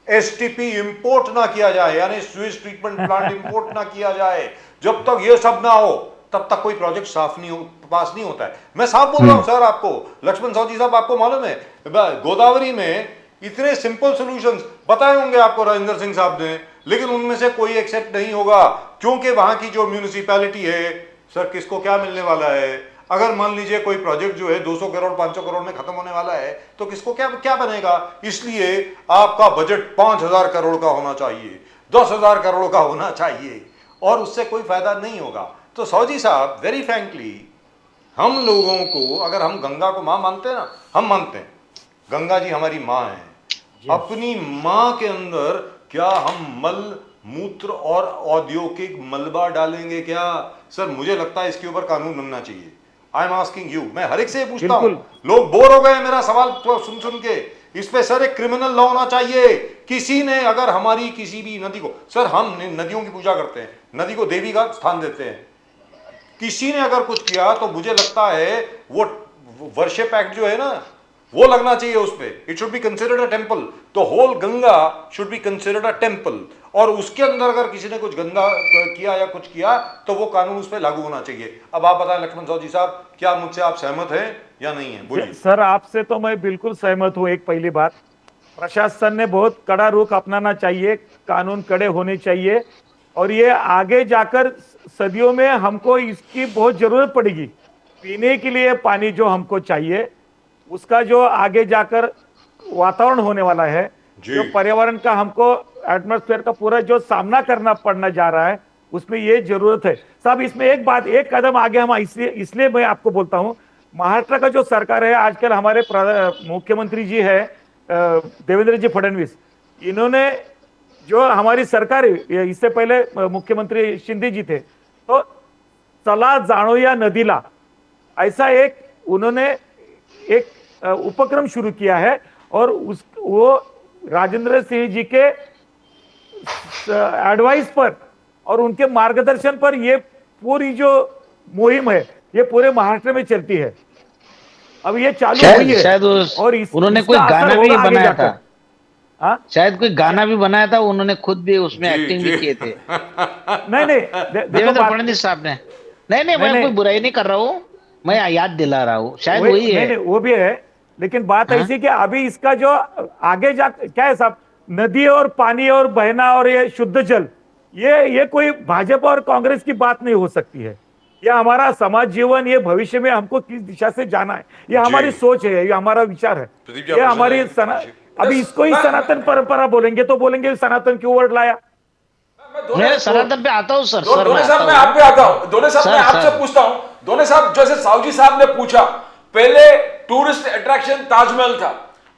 एसटीपी इंपोर्ट ना किया जाए, यानी स्वीज ट्रीटमेंट प्लांट इंपोर्ट ना किया जाए, जब तक ये सब ना हो, तब तक कोई प्रोजेक्ट पास नहीं होता है। मैं साफ बोल रहा हूं सर आपको। लक्ष्मण सौजी साहब, आपको मालूम है गोदावरी में इतने सिंपल सॉल्यूशंस बताए होंगे आपको राजेंद्र सिंह साहब ने, लेकिन उनमें से कोई एक्सेप्ट नहीं होगा, क्योंकि वहां की जो म्यूनिसिपैलिटी है सर, किसको क्या मिलने वाला है? अगर मान लीजिए कोई प्रोजेक्ट जो है 200 करोड़ 500 करोड़ में खत्म होने वाला है, तो किसको क्या क्या बनेगा? इसलिए आपका बजट 5000 करोड़ का होना चाहिए, 10,000 करोड़ का होना चाहिए, और उससे कोई फायदा नहीं होगा। तो सौजी साहब, वेरी फ्रैंकली, हम लोगों को, अगर हम गंगा को मां मानते हैं ना, हम मानते हैं गंगा जी हमारी मां है। अपनी मां के अंदर क्या हम मल मूत्र और औद्योगिक मलबा डालेंगे क्या? सर मुझे लगता है इसके ऊपर कानून बनना चाहिए। आई एम आस्किंग यू, मैं हर एक से पूछता हूं, लोग बोर हो गए मेरा सवाल सुन सुन के। इस पे सर एक क्रिमिनल लॉ होना चाहिए। किसी ने अगर हमारी किसी भी नदी को, सर हम नदियों की पूजा करते हैं, नदी को देवी का स्थान देते हैं, किसी ने अगर कुछ किया तो मुझे लगता है वो वर्शिप एक्ट जो है ना, वो लगना चाहिए उस पे। It should be considered a temple. तो whole Ganga should be considered a temple, और उसके अंदर अगर किसी ने कुछ गंदा किया या कुछ किया तो वो कानून उस पर लागू होना चाहिए। अब आप बताएं लक्ष्मण सौजी साहब, क्या मुझसे आप सहमत हैं या नहीं है? बोलिए सर। आपसे तो मैं बिल्कुल सहमत हूं। एक पहली बात, प्रशासन ने बहुत कड़ा रुख अपनाना चाहिए, कानून कड़े होने चाहिए, और ये आगे जाकर सदियों में हमको इसकी बहुत जरूरत पड़ेगी। पीने के लिए पानी जो हमको चाहिए, उसका जो आगे जाकर वातावरण होने वाला है, जो पर्यावरण का हमको एटमॉस्फेयर का पूरा जो सामना करना पड़ना जा रहा है, उसमें ये जरूरत है साहब। इसमें एक बात, एक कदम आगे हम इसलिए मैं आपको बोलता हूं, महाराष्ट्र का जो सरकार है आजकल, हमारे मुख्यमंत्री जी है देवेंद्र जी फडणवीस, इन्होंने जो हमारी सरकार है, इससे पहले मुख्यमंत्री शिंदे जी थे, तो चला जाणूया नदीला, ऐसा एक उन्होंने एक उपक्रम शुरू किया है, और वो राजेंद्र सिंह जी के एडवाइस पर और उनके मार्गदर्शन पर ये पूरी जो मुहिम है, ये पूरे महाराष्ट्र में चलती है। अब ये चालू हुई है, शायद और उन्होंने कोई गाना भी बनाया था। हाँ, शायद कोई गाना भी बनाया था, उन्होंने खुद भी उसमें एक्टिंग भी किए थे। नहीं देवेंद्र फडणवीस साहब ने। नहीं, मैं कोई बुराई नहीं कर रहा हूँ, मैं याद दिला रहा हूँ, शायद वही है। नहीं, वो भी है, लेकिन बात ऐसी कि अभी इसका जो आगे जा क्या है साहब, नदी और पानी और बहना और ये शुद्ध जल, ये कोई भाजपा और कांग्रेस की बात नहीं हो सकती है। ये हमारा समाज जीवन, ये भविष्य में हमको किस दिशा से जाना है, ये हमारी सोच है, ये हमारा विचार है, ये हमारी अभी इसको ही सनातन परंपरा बोलेंगे तो बोलेंगे सनातन क्यों वर्ड लाया। मैं सनातन पे आता हूँ सर। दोने साहब मैं आप पे आता हूँ। दोने साहब मैं आपसे पूछता हूँ, दोने साहब, जैसे साहू साहब ने पूछा, पहले टूरिस्ट अट्रैक्शन ताजमहल था,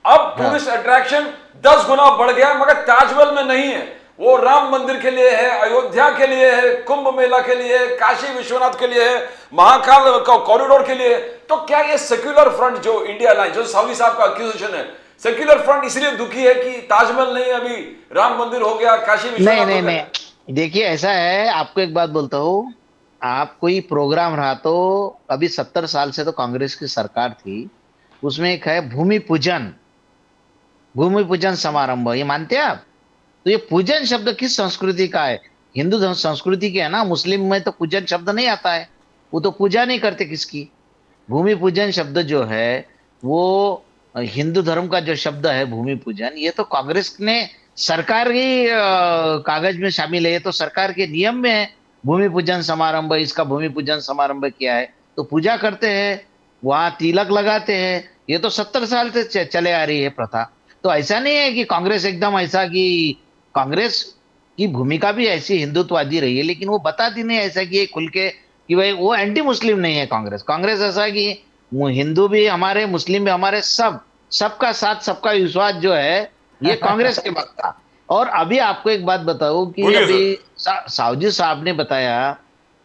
अब टूरिस्ट अट्रैक्शन 10 गुना बढ़ गया, मगर ताजमहल में नहीं है, वो राम मंदिर के लिए है, अयोध्या के लिए है, कुंभ मेला के लिए है, काशी विश्वनाथ के लिए है, महाकाल कॉरिडोर के लिए। तो क्या ये सेक्युलर फ्रंट जो इंडिया लाइन, जो साहू साहब का एक्यूजेशन है, सेक्युलर फ्रंट इसलिए दुखी है कि ताजमहल नहीं, अभी राम मंदिर हो गया, काशी विश्वनाथ? नहीं, देखिए ऐसा है, आपको एक बात बोलता हूँ, आप कोई प्रोग्राम रहा तो अभी 70 साल से तो कांग्रेस की सरकार थी, उसमें एक है भूमि पूजन, भूमि पूजन समारंभ, ये मानते हैं आप? तो ये पूजन शब्द किस संस्कृति का है? हिंदू संस्कृति के है ना। मुस्लिम में तो पूजन शब्द नहीं आता है, वो तो पूजा नहीं करते किसकी। भूमि पूजन शब्द जो है वो हिंदू धर्म का जो शब्द है भूमि पूजन, ये तो कांग्रेस ने सरकारी कागज में शामिल है, ये तो सरकार के नियम में है। भूमि पूजन समारंभ, इसका भूमि पूजन समारंभ किया है तो पूजा करते हैं, वहां तिलक लगाते हैं। ये तो 70 साल से चले आ रही है प्रथा। तो ऐसा नहीं है कि कांग्रेस एकदम ऐसा कि कांग्रेस की भूमिका भी ऐसी हिंदुत्ववादी रही है, लेकिन वो बताती नहीं ऐसा कि खुल के कि भाई वो एंटी मुस्लिम नहीं है कांग्रेस। कांग्रेस ऐसा है कि वो हिंदू भी हमारे, मुस्लिम भी हमारे, सबका साथ सबका विश्वास जो है ये कांग्रेस के वक्त था। और अभी आपको एक बात बताऊं कि अभी सावजी साहब ने बताया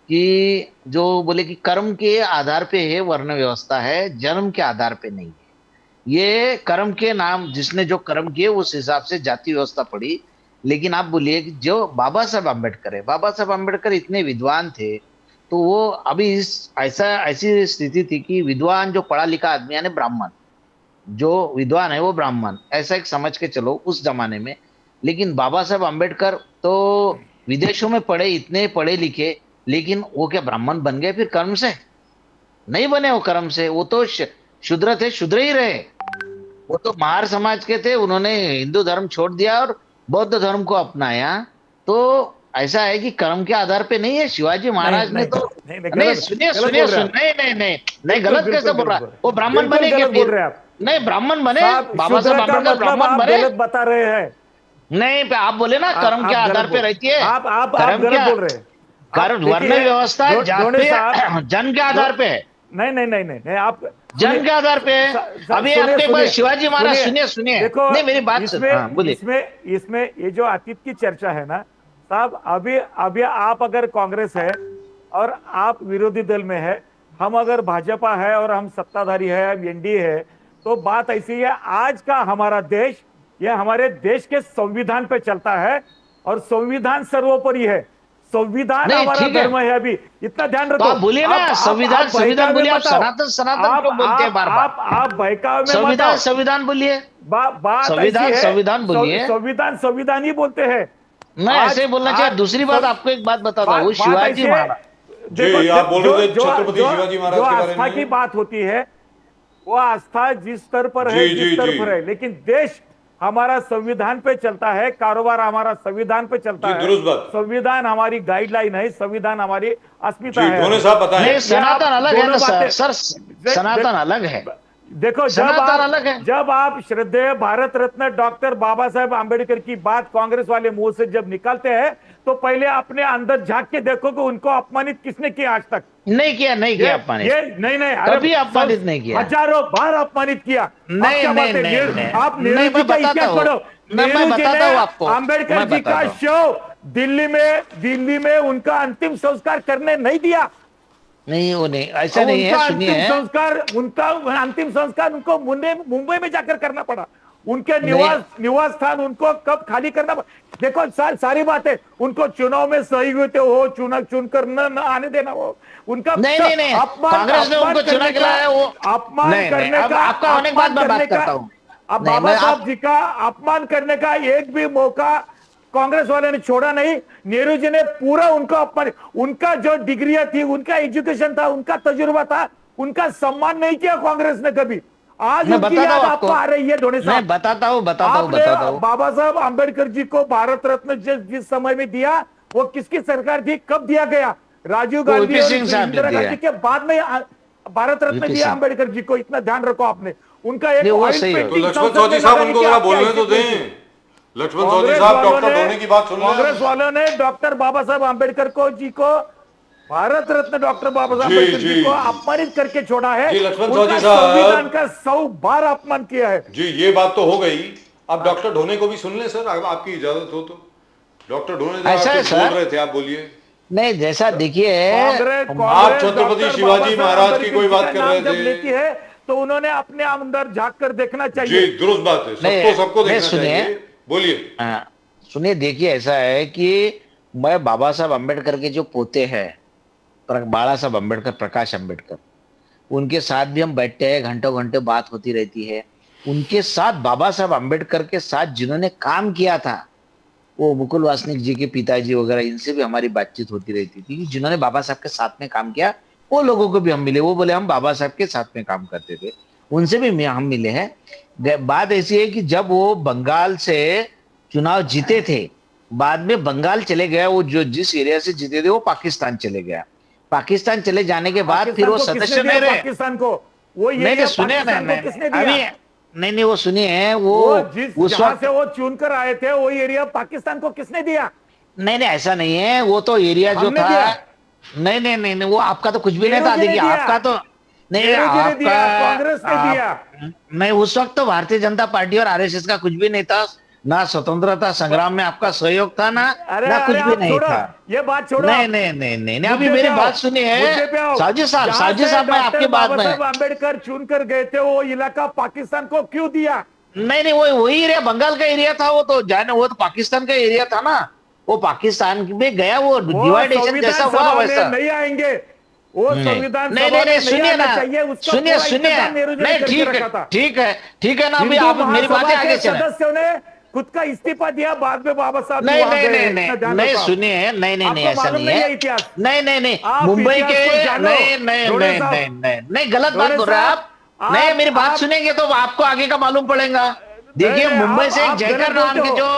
कि जो बोले कि कर्म के आधार पे है वर्ण व्यवस्था है, जन्म के आधार पे नहीं है। ये कर्म के नाम, जिसने जो कर्म किए उस हिसाब से जाति व्यवस्था पड़ी। लेकिन आप बोलिए कि जो बाबा साहब अम्बेडकर है, बाबा साहब अम्बेडकर इतने विद्वान थे, तो वो अभी ऐसी स्थिति थी कि विद्वान जो पढ़ा लिखा आदमी यानी ब्राह्मण, जो विद्वान है वो ब्राह्मण, ऐसा एक समझ के चलो उस जमाने में। लेकिन बाबा साहब अम्बेडकर तो विदेशों में पढ़े, इतने पढ़े लिखे, लेकिन वो क्या ब्राह्मण बन गए फिर कर्म से? नहीं बने वो कर्म से, वो तो शूद्र थे, शूद्र ही रहे। वो तो महार समाज के थे, उन्होंने हिंदू धर्म छोड़ दिया और बौद्ध धर्म को अपनाया। तो ऐसा है कि कर्म के आधार पे नहीं है। शिवाजी महाराज ने तो नहीं, सुनिए सुनिए सुनिए, नहीं गलत कैसे बोल रहा है? वो ब्राह्मण बने क्या फिर? नहीं, ब्राह्मण बने, बाबा साहब अम्बेडकर ब्राह्मण बने। गलत बता रहे हैं। नहीं, आप बोले ना कर्म के आधार पे रहती है। आप गलत बोल रहे हैं। कर्म वर्ण व्यवस्था जन्म के आधार पे है। नहीं, आप जन्म के आधार पे है। अभी आपके पास शिवाजी महाराज, सुनिए देखो, नहीं मेरी बात इसमें ये जो अतीत की चर्चा है ना साहब, अभी आप अगर कांग्रेस है और आप विरोधी दल में है, हम अगर भाजपा है और हम सत्ताधारी है, एनडीए है, तो बात ऐसी है। आज का हमारा देश, यह हमारे देश के संविधान पे चलता है और संविधान सर्वोपरि है। संविधान हमारा धर्म है। अभी इतना ध्यान रखो। तो आप बोलिए ना संविधान, संविधान बोलिए। आप सनातन सनातन क्यों बोलते हैं बार बार? आप बहकावे में संविधान संविधान बोलिए। संविधान बोलिए। संविधान ही बोलते हैं। मैं ऐसे ही बोलना चाहिए। दूसरी बात, आपको एक बात बताता हूँ, शिवाजी महाराज, जी आप बोल रहे थे छत्रपति शिवाजी महाराज के बारे में। आस्था की बात होती है, वो आस्था जिस स्तर पर है, जिस स्तर पर है, लेकिन देश हमारा संविधान पे चलता है, कारोबार हमारा संविधान पे चलता है। संविधान हमारी गाइडलाइन है, संविधान हमारी अस्मिता है। सनातन अलग है ना सर, सनातन अलग है। देखो, जब आप श्रद्धेय भारत रत्न डॉक्टर बाबा साहेब आंबेडकर की बात कांग्रेस वाले मुंह से जब निकालते हैं, तो पहले अपने अंदर झांक के देखो कि उनको अपमानित किसने किया आज तक? नहीं किया अपमानित। नहीं, कभी अपमानित नहीं किया। हजारों बार अपमानित किया। नहीं, आप नेहरू जी का इतिहास पढ़ो। नेहरू जी ने आंबेडकर जी का शव दिल्ली में उनका अंतिम संस्कार करने नहीं दिया। नहीं, वो नहीं, ऐसा नहीं है। सुनिए, उनका अंतिम संस्कार उनको मुंबई में जाकर करना पड़ा। उनके निवास स्थान उनको कब खाली करना पड़ा? देखो, सारी बातें, उनको चुनाव में सही हुए हो, चुनकर न आने देना, वो उनका नहीं, कांग्रेस ने उनको चुना के लाया, वो अपमान करने का, आपका अनेक बात मैं बात करता हूँ। अब बाबा साहब जी का अपमान करने का एक भी मौका कांग्रेस वाले ने छोड़ा नहीं। नेहरू जी ने पूरा उनको अपमान, उनका जो डिग्रियां थी, उनका एजुकेशन था, उनका तजुर्बा था, उनका सम्मान नहीं किया कांग्रेस ने कभी। आज उनकी याद आपको आ रही है ढोणे साहब? बताता हूँ। बाबा साहब आंबेडकर जी को भारत रत्न जिस समय में दिया, वो किसकी सरकार थी, कब दिया गया? राजीव गांधी और इंदिरा गांधी के बाद में भारत रत्न दिया आंबेडकर जी को। इतना ध्यान रखो आपने। उनका एक लक्ष्मण चौधरी साहब उनको जरा बोलने तो दें। लक्ष्मण चौधरी साहब डॉक्टर ढोणे की बात सुन रहे हैं। कांग्रेस वालों ने डॉक्टर बाबा साहब आंबेडकर जी को, भारत रत्न डॉक्टर बाबा साहब आंबेडकर जी को अपमानित करके छोड़ा है। लक्ष्मण चौधरी साहब संविधान का 100 बार अपमान किया है। जी, ये बात तो हो गई। अब डॉक्टर ढोणे को भी सुन लें सर, आपकी इजाजत हो तो। डॉक्टर ढोणे बोल रहे थे, आप बोलिए। नहीं, जैसा देखिए, आप छत्रपति शिवाजी महाराज की कोई बात कर रहे थे, लेती है तो उन्होंने अपने अंदर झांक कर देखना चाहिए। जी, दुरुस्त बात है, सबको देखना चाहिए। बोलिए। सुनिए, देखिए, ऐसा है कि मैं बाबा साहब अम्बेडकर के जो पोते हैं, बाला साहब अम्बेडकर, प्रकाश अम्बेडकर, उनके साथ भी हम बैठते हैं, घंटों घंटे बात होती रहती है। उनके साथ बाबा साहब अम्बेडकर के साथ जिन्होंने काम किया था, वो मुकुल वासनिक जी के पिताजी वगैरह, इनसे भी हमारी बातचीत होती रहती थी। जिन्होंने बाबा साहब के साथ में काम किया वो लोगों को भी हम मिले, वो बोले हम बाबा साहब के साथ में काम करते थे, उनसे भी हम मिले हैं। बात ऐसी है कि जब वो बंगाल से चुनाव जीते थे, बाद में बंगाल चले गया, वो जो जिस एरिया से जीते थे वो पाकिस्तान चले गया। पाकिस्तान चले जाने के बाद फिर वो सदस्य नहीं रहे पाकिस्तान को, वो नहीं सुनिए नहीं वो सुनिए, वो जिस जहां से वो चुन कर आए थे वो एरिया पाकिस्तान को किसने दिया? नहीं ऐसा नहीं है, वो तो एरिया जो था, नहीं वो आपका तो कुछ भी नहीं था। देखिए आपका तो नहीं, आपका कांग्रेस ने दिया। नहीं, उस वक्त तो भारतीय जनता पार्टी और आरएसएस का कुछ भी नहीं था, ना स्वतंत्रता संग्राम में आपका सहयोग था, ना कुछ भी नहीं था। ये बात छोड़ो। नहीं अभी मेरी बात सुनिए साजिद साहब, मैं आपकी बात में, अम्बेडकर चुनकर गए थे, वो इलाका पाकिस्तान को क्यों दिया? नहीं वही एरिया बंगाल का एरिया था, वो तो पाकिस्तान का एरिया था ना, वो पाकिस्तान में गया, वो डिवाइडेशन जैसा हुआ वैसा नहीं आएंगे। वो संविधान नहीं सुनिए ना, सुनिए नहीं, ठीक है ना। अभी आप मेरी बातें आगे चलें। सदस्यों ने खुद का इस्तीफा दिया, बाद में बाबा साहब नहीं सुनिए, नहीं ऐसा नहीं है, नहीं मुंबई के नहीं गलत बात बोल रहे हैं आप। नहीं मेरी बात सुनेंगे तो आपको आगे का मालूम पड़ेगा। देखिए मुंबई से एक जयकर नाम के जो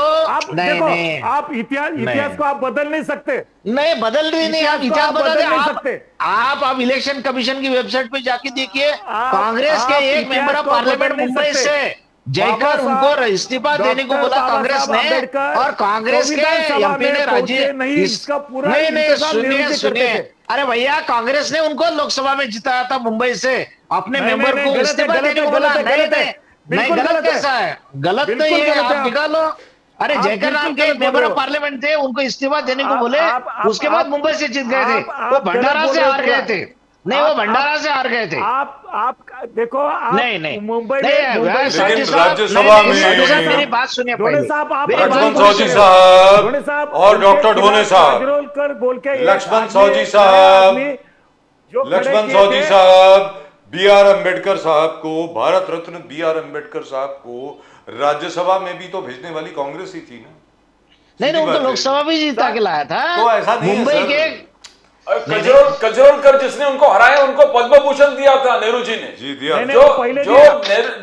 नहीं आप इतिहास को आप बदल नहीं सकते। नहीं बदल रही नहीं, आप इतिहास बदल नहीं सकते। आप इलेक्शन कमीशन की वेबसाइट पे जाके देखिए, कांग्रेस के एक मेंबर ऑफ पार्लियामेंट मुंबई से जयकर, उनको इस्तीफा देने को बोला कांग्रेस ने, और कांग्रेस के एमपी ने नहीं सुनिए, अरे भैया कांग्रेस ने उनको लोकसभा में जिताया था मुंबई से, अपने मेंबर को इस्तीफा देने को बोला। नहीं गलत कैसा है? गलत नहीं है, आप निकालो। अरे जयकर नाम के मेंबर ऑफ पार्लियामेंट थे, उनको इस्तीफा देने को बोले, उसके बाद मुंबई से जीत गए थे। वो भंडारा से हार गए थे, नहीं वो भंडारा से हार गए थे। आप देखो, नहीं मुंबई राज्यसभा में मेरी बात सुनिए लक्ष्मण सौजी साहब और डॉक्टर ढोने साहब, लक्ष्मण सौजी साहब बी आर अम्बेडकर साहब को, भारत रत्न बी आर अम्बेडकर साहब को राज्यसभा में भी तो भेजने वाली कांग्रेस ही थी ना। नहीं उनको लोकसभा भी जीता के लाया था। तो ऐसा नहीं मुंबई के कजरोलकर जिसने उनको हराया, उनको पद्म भूषण दिया था नेहरू जी ने। जी दिया।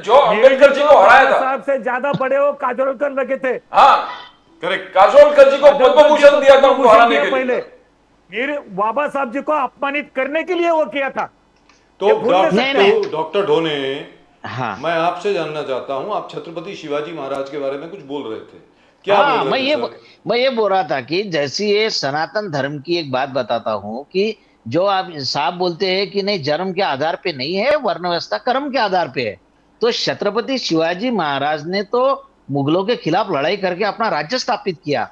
जो अम्बेडकर जी को हराया था, साहब से ज्यादा बड़े वो काजोलकर लगे थे। हाँ करेक्ट, काजोलकर जी को पद्म भूषण दिया था उनको हराने के लिए। मेरे बाबा साहब जी को अपमानित करने के लिए वो किया था। तो डॉक्टर ढोने, हाँ, मैं आपसे जानना चाहता हूं, आप छत्रपति शिवाजी महाराज के बारे में कुछ बोल रहे थे, क्या बोल रहे थे? मैं ये बोल रहा था कि जैसी ये सनातन धर्म की एक बात बताता हूं कि जो आप साहब बोलते हैं कि नहीं धर्म के आधार पे नहीं है, वर्ण व्यवस्था कर्म के आधार पे है। तो छत्रपति शिवाजी महाराज ने तो मुगलों के खिलाफ लड़ाई करके अपना राज्य स्थापित किया।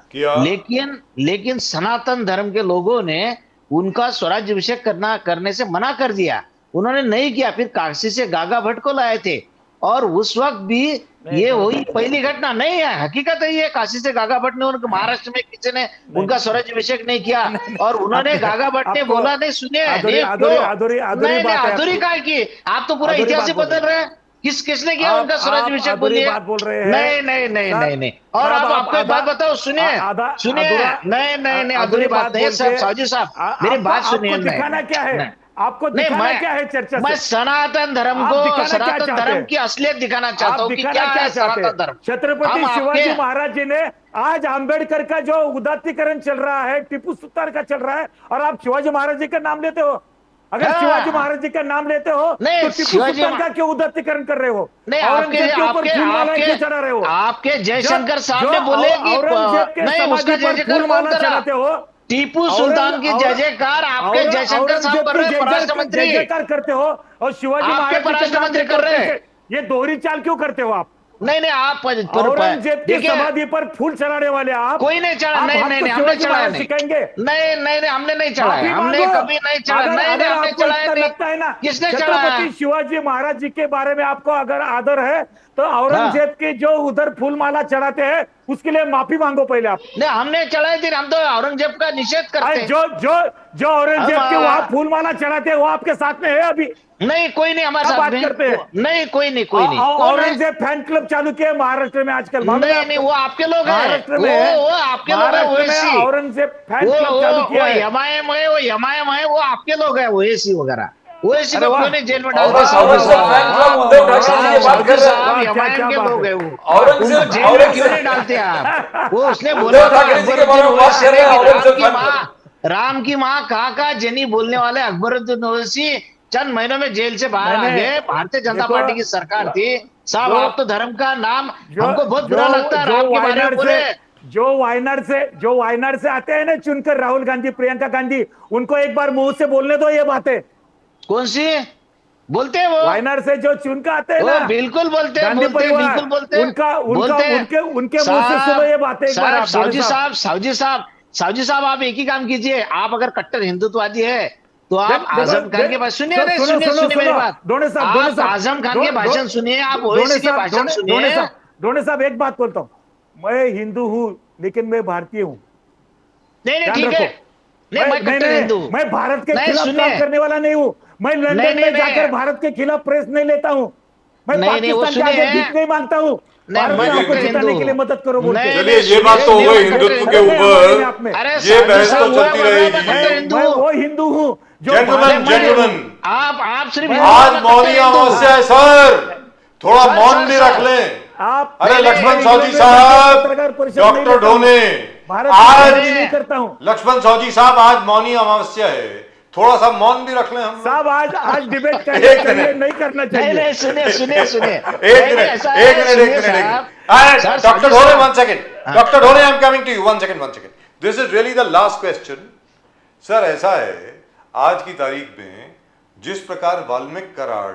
लेकिन सनातन धर्म के लोगों ने उनका स्वराज्याभिषेक करने से मना कर दिया, उन्होंने नहीं किया। फिर काशी से गागा भट्ट को लाए थे, और उस वक्त भी ये वही पहली घटना नहीं है, हकीकत है ये। काशी से गागा भट्ट ने, उनको महाराष्ट्र में किसी ने उनका स्वराज्याभिषेक नहीं किया, और उन्होंने गागा भट्ट ने बोला नहीं, सुनिए अधूरी का की, आप तो पूरा इतिहास ही बदल रहे हैं। किसने किया उनका स्वराज्याभिषेक? बोलिए। नहीं। और अब आपको एक बात बताओ, सुनिए नहीं अधूरी बात नहीं है साहू साहब, मेरी बात सुनिए। दिखाना क्या है आपको? दिखाना क्या है चर्चा? मैं सनातन धर्म की असलियत दिखाना चाहता हूँ कि क्या है सनातन धर्म। छत्रपति शिवाजी महाराज जी ने, आज अंबेडकर का जो उदात्तीकरण चल रहा है, टीपू सुल्तान का चल रहा है, और आप शिवाजी महाराज जी का नाम लेते हो। अगर शिवाजी महाराज जी का नाम लेते हो तो टीपू सुल्तान का क्यों उदात्तीकरण कर रहे हो? औरंगजेब के ऊपर फूलमाला क्यों चढ़ा रहे हो? आपके जयशंकर साहब ने बोले कि औरंगजेब के समाधि पर फूलमाला चढ़ाते हो। टीपू सुल्तान की जय जयकार आपके जयशंकर साहब कर रहे हैं, परराष्ट्र मंत्री जयकार करते हो, और शिवाजी महाराज परराष्ट्र मंत्री कर रहे हैं। ये दोहरी चाल क्यों करते हो आप? नहीं आप औरंगजेब की समाधि पर फूल चढ़ाने वाले आप। कोई नहीं चढ़ा, नहीं हमने चढ़ाया नहीं, हमने नहीं चढ़ाया, हमने कभी नहीं चढ़ाया, हमने चढ़ाया लगता है ना। किसने छत्रपति शिवाजी महाराज जी के बारे में आपको अगर आदर है तो औरंगजेब की जो उधर फूलमाला चढ़ाते हैं उसके लिए माफी मांगो पहले आप। नहीं, हमने चढ़ाई थी, हम तो औरंगजेब का निषेध करते हैं। जो जो जो औरंगजेब हम, के वहां फूलमाला चढ़ाते हैं वो आपके साथ में है अभी? नहीं, कोई नहीं हमारे क्या साथ बात में। करते हैं? नहीं, कोई नहीं, कोई नहीं। कौन है? औरंगजेब फैन क्लब चालू किया है महाराष्ट्र में आजकल, मालूम है नहीं आपको? नहीं, वो आपके लोग हैं। महाराष्ट्र में वो आपके लोग हैं, महाराष्ट्र में ओएसी। औरंगजेब फैन क्लब चालू वो किया है। एमआईएम है, वो एमआईएम है, वो आपके लोग हैं, ओएसी वगैरह। ओएसी अरे को वाह। क्यों नहीं जेल में डालते? औरंगजेब फैन क्लब उद्धव ठाकरे जी ये बात कर रहे हैं। वाह, क्या एमआईएम के बात लोग है। हैं वो। औरंगजेब उनको जेल में क्यों नहीं डालते आप? वो उसने बोला उद्धव था ठाकरे जी के बारे में बात कर रहे हैं, औरंगजेब फैन क्लब। राम की माँ कहा जनी बोलने वाले अकबरुद्दीन ओवैसी चंद महीनों में जेल से बाहर आ मैंने- गए। भारतीय जनता देखो, पार्टी की सरकार थी साहब। जो- आप तो धर्म का नाम जो हमको बहुत बुरा लगता है, जो राम के बारे में वायनाड बोले। से जो वायनाड से आते हैं ना चुनकर, राहुल गांधी, प्रियंका गांधी, उनको एक बार मुंह से बोलने दो ये बातें। कौन सी बोलते हैं वो? वायनाड से जो चुनकर आते हैं वो ना, बिल्कुल बोलते हैं, गांधी बोलते हैं, परिवार, बिल्कुल बोलते हैं, बोलते हैं। उनके मुंह से सुनो ये बातें एक बार आप। सावजी साहब आप एक ही काम कीजिए। आप अगर कट्टर हिंदुत्ववादी है तो आप आजम खान के पास सुनिए, सुनिए मेरी बात। आप आजम खान के भाषण सुनिए, आप ओवैसी के भाषण सुनिए। दोनों साहब एक बात बोलता हूँ, मैं हिंदू हूँ लेकिन मैं भारतीय हूँ। नहीं, ध्यान ठीक रखो। है। नहीं, मैं कट्टर हिंदू हूँ। मैं भारत के नहीं, खिलाफ सुनिए। काम करने वाला नहीं हूँ। मैं लंदन नहीं, में नहीं, जाकर भारत के खिलाफ प्रेस नहीं लेता हूँ। मैं नहीं, वो पाकिस्तान के सुनिए। आगे भीख नहीं मांगता हूँ। नहीं, भारत मैं में आपको कट्टर जिताने हिंदू के लिए मदद करो बोलते नहीं, हैं। चलिए ये बात तो हो गई हिंदुत्व के ऊपर, अरे ये बहस तो सावजी चलती साहब, रहेगी। मैं वो हिंदू हूँ जो जेंटलमैन, जेंटलमैन, आप सिर्फ आज मौनी अमावस्या है सर, थोड़ा सर, मौन भी सर, रख लें। आप अरे नहीं, लक्ष्मण नहीं, सावजी नहीं, साहब, पत्रकार परिषद डॉक्टर नहीं लेता हूं। ढोने, भारत आज नहीं करता हूँ लक्ष्मण सावजी साहब, आज मौनी अमावस्या है, थोड़ा सा मौन भी रख लें हम। साहब। आज डिबेट एक करना चाहिए, मिनट। नहीं करना नहीं चाहिए। नहीं, सुनिए एक minute doctor Dhone, one second doctor Dhone, I am coming to you, one second. This is really the last question sir. ऐसा है, आज की तारीख में जिस प्रकार वाल्मीकि कराड़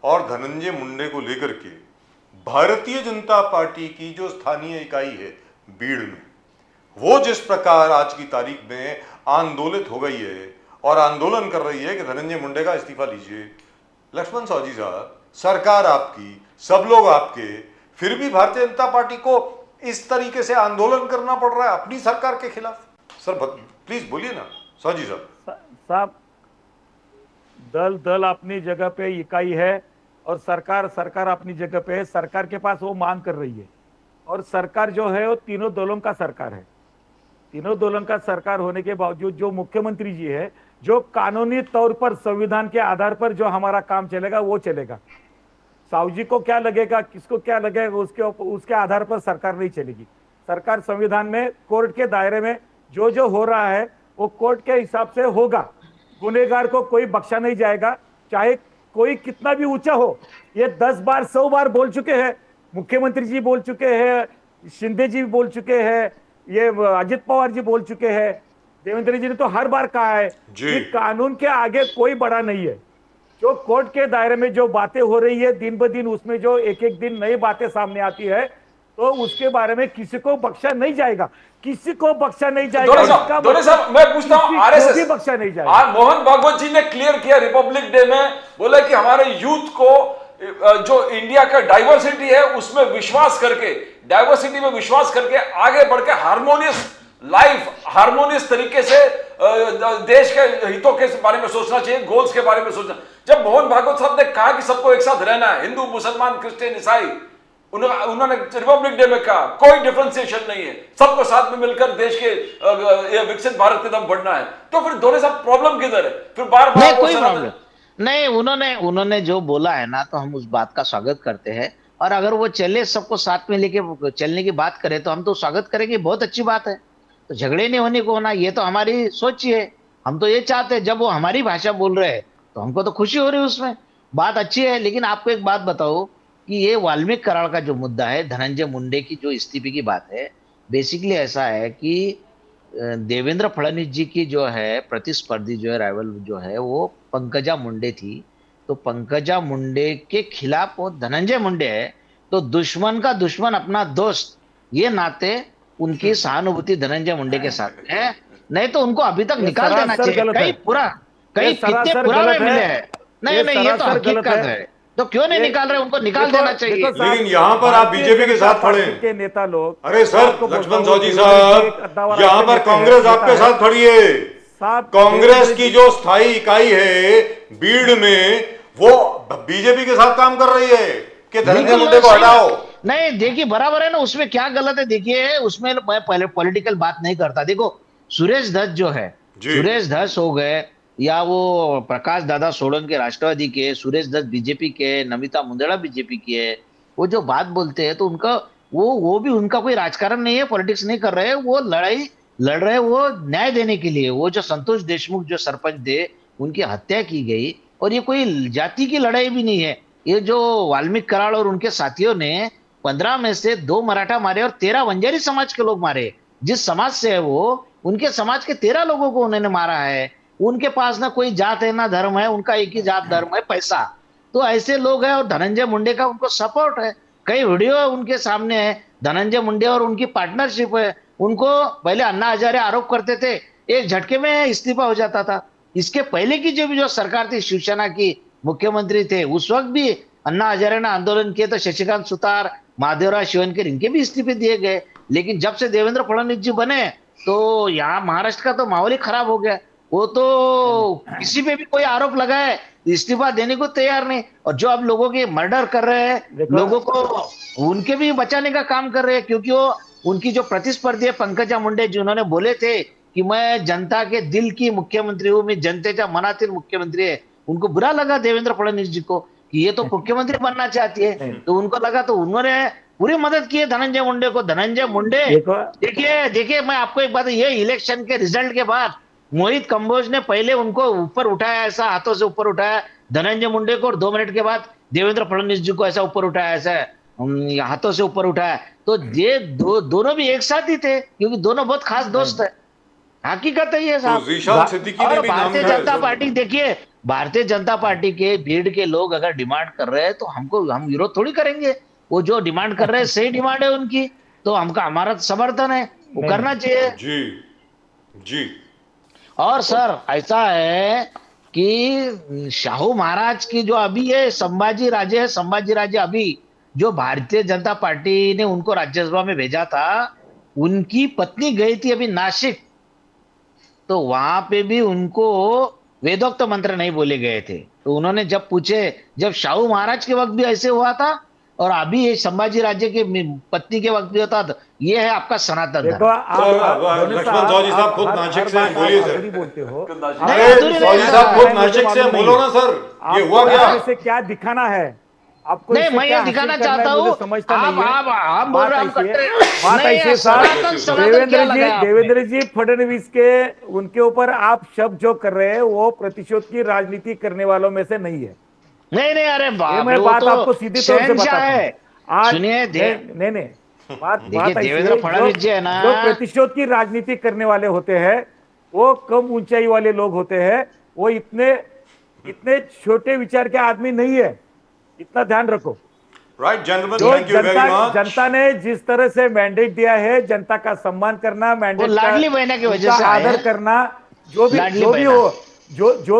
और धनंजय मुंडे को लेकर के भारतीय जनता पार्टी की जो स्थानीय इकाई है बीड़ में, वो जिस प्रकार आज की तारीख में आंदोलित हो गई है और आंदोलन कर रही है कि धनंजय मुंडे का इस्तीफा लीजिए, लक्ष्मण सावजी साहब, सरकार आपकी, सब लोग आपके, फिर भी भारतीय जनता पार्टी को इस तरीके से आंदोलन करना पड़ रहा है अपनी सरकार के खिलाफ। सर प्लीज बोलिए ना सावजी साहब। साहब, दल अपनी जगह पे इकाई है और सरकार अपनी जगह पे है। सरकार के पास वो मांग कर रही है और सरकार जो है वो तीनों दलों का सरकार है। तीनों दलों का सरकार होने के बावजूद जो मुख्यमंत्री जी है, जो कानूनी तौर पर संविधान के आधार पर जो हमारा काम चलेगा वो चलेगा। सावजी को क्या लगेगा, किसको क्या लगेगा, उसके आधार पर सरकार नहीं चलेगी। सरकार संविधान में, कोर्ट के दायरे में जो हो रहा है वो कोर्ट के हिसाब से होगा। गुनेगार को कोई बख्शा नहीं जाएगा, चाहे कोई कितना भी ऊंचा हो। ये 10 बार 100 बार बोल चुके हैं, मुख्यमंत्री जी बोल चुके हैं, शिंदे जी बोल चुके हैं, ये अजित पवार जी बोल चुके हैं, देवेंद्र जी ने तो हर बार कहा है कि कानून के आगे कोई बड़ा नहीं है। जो कोर्ट के दायरे में जो बातें हो रही है दिन ब दिन, उसमें जो एक दिन नई बातें सामने आती है, तो उसके बारे में किसी को बख्शा नहीं जाएगा, किसी को बख्शा नहीं जाएगा। दोनों साहब मैं पूछता हूं, आरएसएस बख्शा नहीं जाएगा। आज मोहन भागवत जी ने क्लियर किया रिपब्लिक डे में, बोला कि हमारे यूथ को जो इंडिया का डाइवर्सिटी है उसमें विश्वास करके, डाइवर्सिटी में विश्वास करके आगे बढ़ के हार्मोनियस लाइफ, हार्मोनियस तरीके से देश के हितों के बारे में सोचना चाहिए, गोल्स के बारे में सोचना। जब मोहन भागवत साहब ने कहा कि सबको एक साथ रहना है, हिंदू, मुसलमान, क्रिश्चियन, ईसाई, उन्होंने रिपब्लिक डे में कहा कोई डिफरेंशिएशन नहीं है, सबको साथ में मिलकर देश के विकसित भारत की तरफ बढ़ना है। तो फिर दोनों सब प्रॉब्लम किधर है? फिर बार बार कोई प्रॉब्लम नहीं। उन्होंने जो बोला है ना, तो हम उस बात का स्वागत करते हैं। और अगर वो चले, सबको साथ में लेके चलने की बात करें तो हम तो स्वागत करेंगे, बहुत अच्छी बात है। तो झगड़े नहीं होने को होना, ये तो हमारी सोच ही है। हम तो ये चाहते हैं, जब वो हमारी भाषा बोल रहे हैं तो हमको तो खुशी हो रही है, उसमें बात अच्छी है। लेकिन आपको एक बात बताओ कि ये वाल्मीकि कराड़ का जो मुद्दा है, धनंजय मुंडे की जो इस्तीफे की बात है, बेसिकली ऐसा है कि देवेंद्र फडणवीस जी की जो है प्रतिस्पर्धी, जो है राइवल जो है, वो पंकजा मुंडे थी। तो पंकजा मुंडे के खिलाफ वो धनंजय मुंडे है, तो दुश्मन का दुश्मन अपना दोस्त, ये नाते उनकी सहानुभूति धनंजय मुंडे के साथ है। नहीं तो उनको अभी तक निकाल देना चाहिए। कई फित्ते पुराने मिले हैं। नहीं, ये तो हकीकत है। तो क्यों नहीं निकाल रहे? उनको निकाल देना चाहिए। लेकिन यहाँ पर आप बीजेपी के साथ खड़े हैं के नेता लोग, अरे सर लक्ष्मण चौधरी साहब, यहाँ पर कांग्रेस आपके साथ खड़ी है। कांग्रेस की जो स्थायी इकाई है बीड़ में, वो बीजेपी के साथ काम कर रही है कि धनंजय मुंडे को हटाओ। नहीं देखिए, बराबर है ना, उसमें क्या गलत है? देखिए उसमें मैं पहले पॉलिटिकल बात नहीं करता। देखो सुरेश दत्त जो है, सुरेश दत्त हो गए, या वो प्रकाश दादा सोलंकी राष्ट्रवादी के, सुरेश दत्त बीजेपी के, नमिता मुंदड़ा बीजेपी की है, वो जो बात बोलते हैं तो उनका वो भी उनका कोई राजकारण नहीं है, पॉलिटिक्स नहीं कर रहे, वो लड़ाई लड़ रहे, वो न्याय देने के लिए। वो जो संतोष देशमुख जो सरपंच थे, उनकी हत्या की गई, और ये कोई जाति की लड़ाई भी नहीं है। ये जो वाल्मीकि कराड़ और उनके साथियों ने 15 में से 2 मराठा मारे और 13 बंजारी समाज के लोग मारे। जिस समाज से है वो, उनके समाज के 13 लोगों को उन्होंने मारा है। उनके पास ना कोई जात है ना धर्म है, उनका एक ही जात धर्म है, पैसा। तो ऐसे लोग हैं, और धनंजय मुंडे का उनको सपोर्ट है। कई वीडियो उनके सामने है, धनंजय मुंडे और उनकी पार्टनरशिप है। उनको पहले अन्ना हजारे आरोप करते थे, एक झटके में इस्तीफा हो जाता था। इसके पहले की जो सरकार थी, शिवसेना की मुख्यमंत्री थे, उस वक्त भी अन्ना हजारे ने आंदोलन किए तो शशिकांत सुतार, महादेवराव शिवनकर, इनके भी इस्तीफे दिए गए। लेकिन जब से देवेंद्र फडणवीस जी बने तो यहाँ महाराष्ट्र का तो माहौल ही खराब हो गया। वो तो किसी पे भी कोई आरोप लगाए इस्तीफा देने को तैयार नहीं। और जो अब लोगों के मर्डर कर रहे हैं, लोगों को उनके भी बचाने का काम कर रहे हैं, क्योंकि वो उनकी जो प्रतिस्पर्धी है पंकजा मुंडे, जिन्होंने बोले थे कि मैं जनता के दिल की मुख्यमंत्री हूँ, मैं जनतेच्या मनातील मुख्यमंत्री है। उनको बुरा लगा देवेंद्र फडणवीस जी को कि ये तो मुख्यमंत्री बनना चाहती है, तो उनको लगा, तो उन्होंने पूरी मदद की है धनंजय मुंडे को। धनंजय मुंडे, देखिए मैं आपको एक बात, ये इलेक्शन के रिजल्ट के बाद मोहित कंबोज ने पहले उनको ऊपर उठाया, ऐसा हाथों से ऊपर उठाया धनंजय मुंडे को, और 2 मिनट के बाद देवेंद्र फडणवीस जी को ऐसा ऊपर उठाया, ऐसा हाथों से ऊपर उठाया। तो ये दोनों भी एक साथ ही थे, क्योंकि दोनों बहुत खास दोस्त है। हकीकत है ये साहब। और भारतीय जनता पार्टी, देखिए भारतीय जनता पार्टी के भीड़ के लोग अगर डिमांड कर रहे हैं तो हम विरोध थोड़ी करेंगे। वो जो डिमांड कर रहे हैं सही डिमांड है उनकी, तो हमारा समर्थन है, वो करना चाहिए। जी। और सर ऐसा है कि शाहू महाराज की जो अभी है संभाजी राजे अभी जो भारतीय जनता पार्टी ने उनको राज्यसभा में भेजा था, उनकी पत्नी गई थी अभी नासिक, तो वहां पे भी उनको वेदोक्त मंत्र नहीं बोले गए थे। तो उन्होंने जब पूछे, जब शाहू महाराज के वक्त भी ऐसे हुआ था और अभी ये संभाजी राजे की पत्नी के वक्त भी होता, तो ये है आपका सनातन धर्म। लक्ष्मण चौधरी साहब खुद नासिक से बोलिए सर। बोलते हो, चौधरी साहब खुद नासिक से बोलो ना सर, ये हुआ क्या दिखाना है आपको? नहीं, मैं ये दिखाना चाहता हूँ, आप बोल रहे हैं देवेंद्र जी फडणवीस के, उनके ऊपर आप शब्द जो कर रहे हैं वो प्रतिशोध की राजनीति करने वालों में से नहीं है। नहीं, अरे मैं बात आपको सीधी तौर से बताता हूं। आज सुनिए, नहीं बात देवेंद्र फडणवीस जी है ना, जो प्रतिशोध की राजनीति करने वाले होते हैं वो कम ऊंचाई वाले लोग होते हैं, वो इतने छोटे विचार के आदमी नहीं है, इतना ध्यान रखो। Right gentleman, thank you very much. जनता ने जिस तरह से मैंडेट दिया है, जनता का सम्मान करना, मैंडेट लाडली बहना की वजह से आदर करना, जो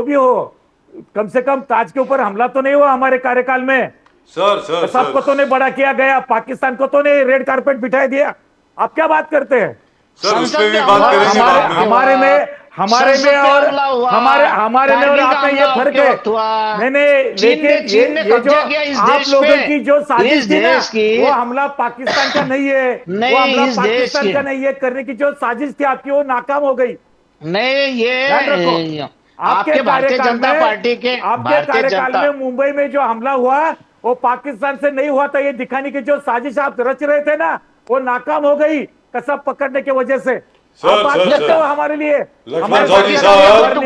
भी हो, कम से कम ताज के ऊपर हमला तो नहीं हुआ हमारे कार्यकाल में। सर सबको तो नहीं बड़ा किया गया, पाकिस्तान को तो नहीं रेड कारपेट बिठाई दिया। आप क्या बात करते हैं सर? उस पे भी बात करेंगे। हमारे में और आप में ये फर्क है। लेकिन ये जो आप लोगों की जो साजिश थी ना, वो हमला पाकिस्तान का नहीं है, वो हमला पाकिस्तान का नहीं है करने की जो साजिश थी आपकी, वो नाकाम हो गई। नहीं, ये आपके भारतीय जनता पार्टी के आपके कार्यकाल में मुंबई में जो हमला हुआ वो पाकिस्तान से नहीं हुआ था, ये दिखाने की जो साजिश आप रच रहे थे ना, वो नाकाम हो गई कसब पकड़ने की वजह से। सर हमारे लिए लक्ष्मण चौधरी साहब,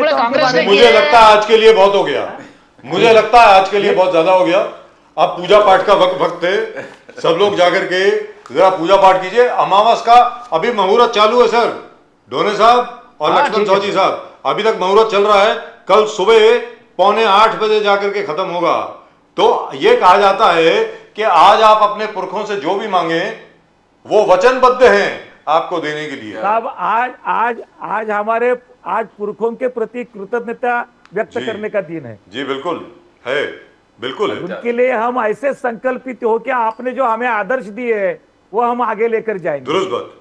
मुझे लगता है आज के लिए बहुत हो गया, मुझे लगता है आज के लिए बहुत ज्यादा हो गया। अब पूजा पाठ का वक्त है, सब लोग जाकर के जरा पूजा पाठ कीजिए। अमावस का अभी मुहूर्त चालू है सर, डोने साहब और लक्ष्मण चौधरी साहब, अभी तक मुहूर्त चल रहा है, कल सुबह 7:45 बजे जाकर के खत्म होगा। तो ये कहा जाता है कि आज आप अपने पुरखों से जो भी मांगे वो वचनबद्ध हैं आपको देने के लिए। साहब आज हमारे पुरखों के प्रति कृतज्ञता व्यक्त करने का दिन है। जी बिल्कुल है। बिल्कुल है। उनके लिए हम ऐसे संकल्पित हो कि आपने जो हमें आदर्श दिए है वो हम आगे लेकर जाएंगे, दुरुस्त बात।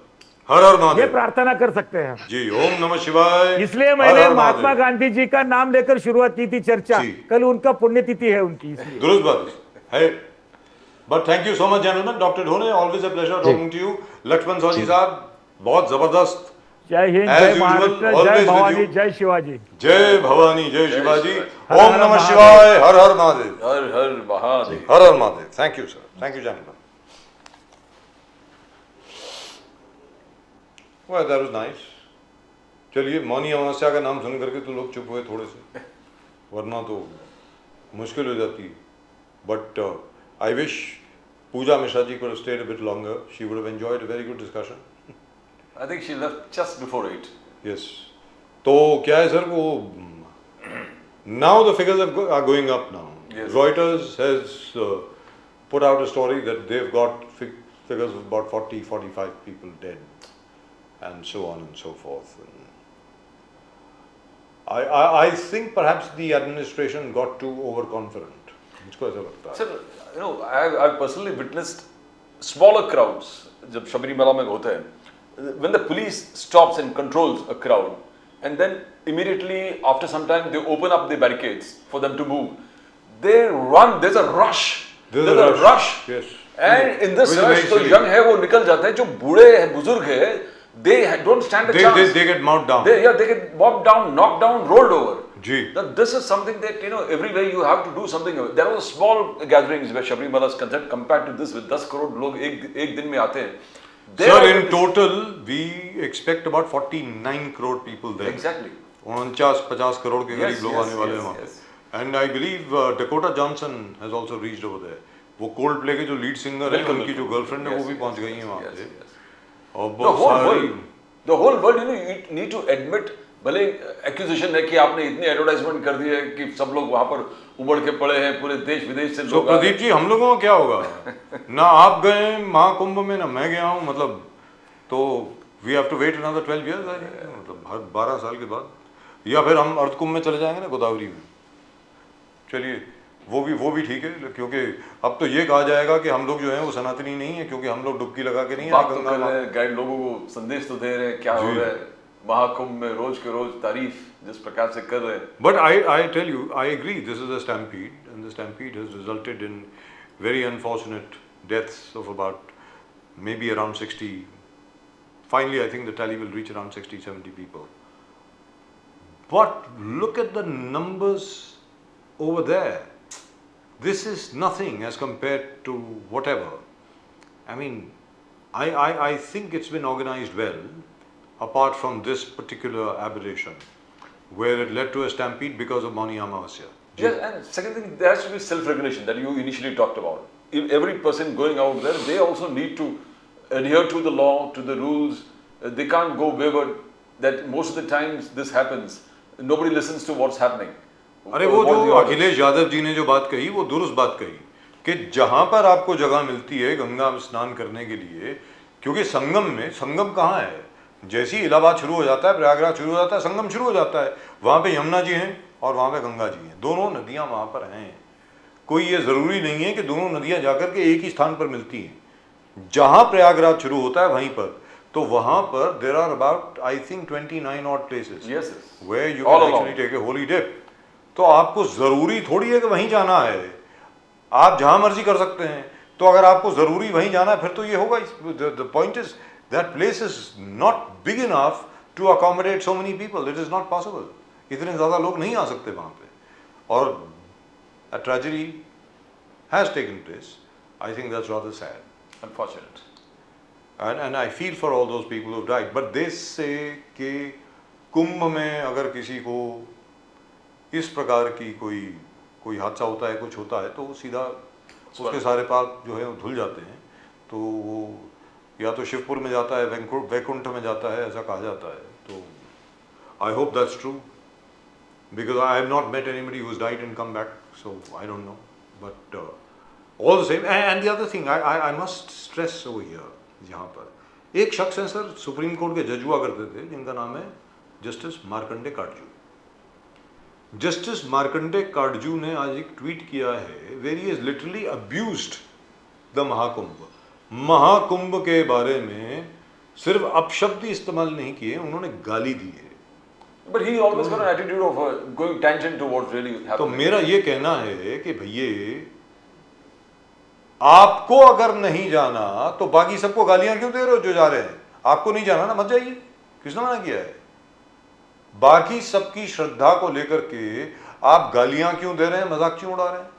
हर हर ये महादेव प्रार्थना कर सकते हैं हम। जी। ओम नमः शिवाय। इसलिए हर मैंने हर महात्मा महादेव। गांधी जी का नाम लेकर शुरुआत की थी चर्चा, जी। कल उनका पुण्यतिथि है उनकी, इसलिए। दुरुस्त बात है। But thank you so much gentleman. Doctor Dhone, always a pleasure talking to you. Lakshman Sahni sahab, बहुत जबरदस्त। जय हिंद, As जय usual, महाराष्ट्र, always जय with भवानी, you. जय शिवाजी। जय भवानी, जय शिवाजी। हर ओम हर नमः महादेव। शिवाय। Har Har Mahadev. Har Har Mahadev. Har Har Mahadev. Thank you sir, thank you gentleman. Well, that was nice. चलिए, मौनी अमावस्या का नाम सुन करके तो लोग चुप हुए थोड़े से, वरना तो मुश्किल हो जाती है। But I wish Pooja Mishra ji could have stayed a bit longer. She would have enjoyed a very good discussion. I think she left just before 8. Yes. तो क्या है सर, वो now the figures are going up now. Yes. Reuters has put out a story that they've got figures of about 40-45 people dead, and so on and so forth. And I think perhaps the administration got too overconfident. मुझको ऐसा लगता है। Sir, you know, I've personally witnessed smaller crowds जब शबरीमला में होते हैं, when the police stops and controls a crowd, and then immediately after some time they open up the barricades for them to move. They run. There's a rush. There's a rush. Yes. And in this Which is rush, very तो silly. young है वो निकल जाते हैं, जो बूढ़े हैं, बुजुर्ग हैं, they don't stand a chance. They get mocked down. They get mocked down, knocked down, rolled over. Ji. Now, this is something that, you know, everywhere you have to do something. There are small gatherings where Shabrimala is concerned compared to this with 10 crore लोग एक दिन में आते हैं. Sir, in total we expect about 49 crore people there. Exactly. 49-50 crore के करीब लोग आने वाले हैं वहाँ yes. पे। And I believe Dakota Johnson has also reached over there. वो कोल्ड प्ले के जो लीड सिंगर है, उनकी जो गर्लफ्रेंड है, वो भी पहुँच गई है वहाँ पे। और The बहुत whole सारी world, you know, you need to admit, भले एक्यूजेशन है कि आपने इतनी एडवर्टाइजमेंट कर दी है कि सब लोग वहाँ पर उमड़ के पड़े हैं, पूरे देश विदेश से तो लोग। प्रदीप जी, हम लोगों का क्या होगा? ना आप गए महाकुंभ में, ना मैं गया हूँ, मतलब तो we have to wait another 12 years, मतलब हर 12 साल के बाद, या फिर हम अर्थ कुंभ में चले जाएंगे ना, गोदावरी में। चलिए, वो भी ठीक है, क्योंकि अब तो ये कहा जाएगा कि हम लोग जो हैं वो सनातनी नहीं है, क्योंकि हम लोग डुबकी लगा के नहीं बात है तो कर रहे हैं, गाइड लोगों को संदेश तो दे रहे हैं, क्या हो रहा है महाकुंभ में, रोज के रोज तारीफ जिस प्रकार से कर रहे हैं। But I tell you, I agree, this is a stampede, and the stampede has resulted in very unfortunate deaths of about maybe around 60. Finally, I think the tally will reach around 60-70 people. But look at the numbers over there. This is nothing as compared to whatever. I mean, I think it's been organized well, apart from this particular aberration, where it led to a stampede because of Mauni Amavasya. Yes, and second thing, there has to be self-regulation that you initially talked about. If every person going out there, they also need to adhere to the law, to the rules. They can't go wayward. That most of the times this happens. Nobody listens to what's happening. अरे वो जो अखिलेश यादव जी ने जो बात कही, वो दुरुस्त बात कही कि जहां पर आपको जगह मिलती है गंगा में स्नान करने के लिए, क्योंकि संगम कहाँ है? जैसे ही इलाहाबाद शुरू हो जाता है, प्रयागराज शुरू हो जाता है, संगम शुरू हो जाता है। वहाँ पे यमुना जी हैं और वहाँ पे गंगा जी हैं, दोनों नदियाँ वहाँ पर हैं। कोई ये ज़रूरी नहीं है कि दोनों नदियाँ जाकर के एक ही स्थान पर मिलती हैं। जहाँ प्रयागराज शुरू होता है वहीं पर, तो वहाँ पर there are about I think 29 odd places where you can actually take a holy dip. तो आपको ज़रूरी थोड़ी है कि वहीं जाना है, आप जहाँ मर्जी कर सकते हैं। तो अगर आपको ज़रूरी वहीं जाना है, फिर तो ये होगा। The point is that place is not big enough to accommodate so many people, it is not possible. इतने ज़्यादा लोग नहीं आ सकते वहाँ पे, और a tragedy has taken place. I think that's rather sad. Unfortunate. And I feel for all those people who died. But they say कि कुंभ में अगर किसी को इस प्रकार की कोई हादसा होता है, कुछ होता है, तो वो सीधा उसके सारे पाप जो है वो धुल जाते हैं। तो वो या तो शिवपुर में जाता है, वैकुंठ में जाता है, ऐसा कहा जाता है। तो I hope that's true, because I have not met anybody who's died and come back, so I don't know. But all the same, and the other thing I must stress over here, यहाँ पर एक शख्स हैं sir, supreme court के जज हुआ करते थे, जिनका नाम है जस्टिस मार्कंडे काटजू। जस्टिस मार्कंडे काटजू ने आज एक ट्वीट किया है where he is literally abused the Mahakumbh. Mahakumbh के बारे में सिर्फ अपशब्द ही इस्तेमाल नहीं किए, उन्होंने गाली दी है। But he always got an attitude of going tangent to what really happened. तो मेरा ये कहना है कि भैया आपको अगर नहीं जाना तो बाकी सबको गालियां क्यों दे रहे हो जो जा रहे हैं? आपको नहीं जाना ना, मत जाइए, किसने मना किया है? बाकी सबकी श्रद्धा को लेकर के आप गालियां क्यों दे रहे हैं, मजाक क्यों उड़ा रहे हैं?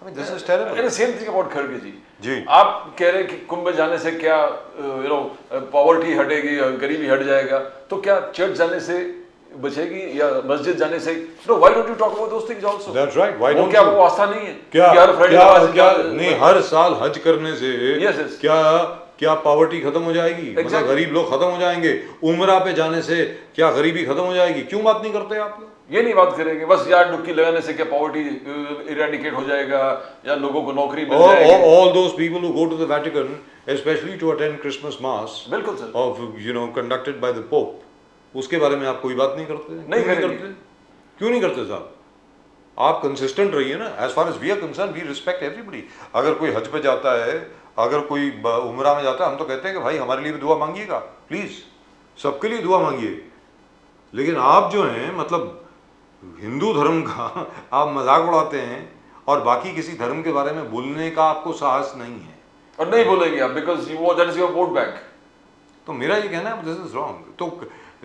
I mean, this is terrible. And the same thing about खड़गे जी। जी। आप कह रहे हैं कि कुंभ जाने से क्या पॉवर्टी हटेगी, गरीबी हट जाएगा, तो क्या चर्च जाने से बचेगी या मस्जिद जाने से? No, why don't you talk about those things also? That's right. Why don't क्या you? वो आस्था नहीं है? क्या कि हर फ्राइडे क्या नहीं, हर साल हज करने से Yes, yes. क्या पॉवर्टी खत्म हो जाएगी? मतलब Exactly. गरीब लोग खत्म हो जाएंगे? उम्रा पे जाने से क्या गरीबी खत्म हो जाएगी? क्यों बात नहीं करते आप लोग? ये नहीं बात करेंगे, बस यार डुबकी लगाने से क्या पॉवर्टी इरेडिकेट हो जाएगा या लोगों को नौकरी मिल जाएगी? All those people who go to the Vatican, especially to attend Christmas Mass, बिल्कुल sir, of conducted by the Pope, उसके बारे में आप कोई बात नहीं करते? नहीं क्यों करेंगे। करते? क्यों नहीं करते साहब? आप कंसिस्टेंट रहिए ना। As far as we are concerned, we respect everybody. अगर कोई हज पे जाता है, अगर कोई उमरा में जाता है, हम तो कहते हैं कि भाई हमारे लिए भी दुआ मांगिएगा, प्लीज सबके लिए दुआ मांगिए। लेकिन आप जो हैं, मतलब हिंदू धर्म का आप मजाक उड़ाते हैं और बाकी किसी धर्म के बारे में बोलने का आपको साहस नहीं है, और नहीं बोलेंगे आप, because that is your vote bank. तो मेरा ये कहना है दिस इज रॉन्ग। तो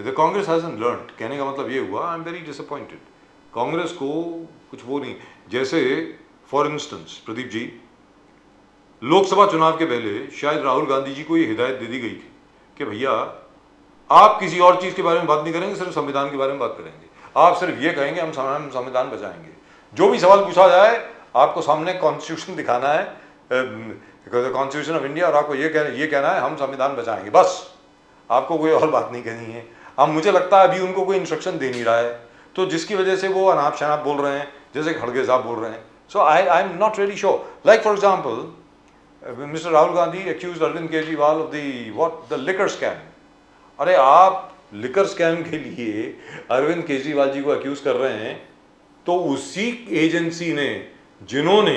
द कांग्रेस हैजंट लर्नड, कहने का मतलब ये हुआ I am very disappointed. Congress को कुछ वो नहीं, जैसे फॉर इंस्टेंस प्रदीप जी, लोकसभा चुनाव के पहले शायद राहुल गांधी जी को ये हिदायत दे दी गई थी कि भैया आप किसी और चीज के बारे में बात नहीं करेंगे, सिर्फ संविधान के बारे में बात करेंगे। आप सिर्फ ये कहेंगे हम संविधान बचाएंगे, जो भी सवाल पूछा जाए आपको सामने कॉन्स्टिट्यूशन दिखाना है, कॉन्स्टिट्यूशन ऑफ इंडिया, और आपको ये कहना है हम संविधान बचाएंगे, बस। आपको कोई और बात नहीं कहनी है। अब मुझे लगता है अभी उनको कोई इंस्ट्रक्शन दे नहीं रहा है, तो जिसकी वजह से वो अनाप शनाप बोल रहे हैं, जैसे खड़गे साहब बोल रहे हैं। So I am not really sure. Like for example mister Rahul Gandhi accuse Arvind Kejriwal of the liquor scam. अरे आप लिकर स्कैम के लिए अरविंद केजरीवाल जी को अक्यूज कर रहे हैं, तो उसी एजेंसी ने जिन्होंने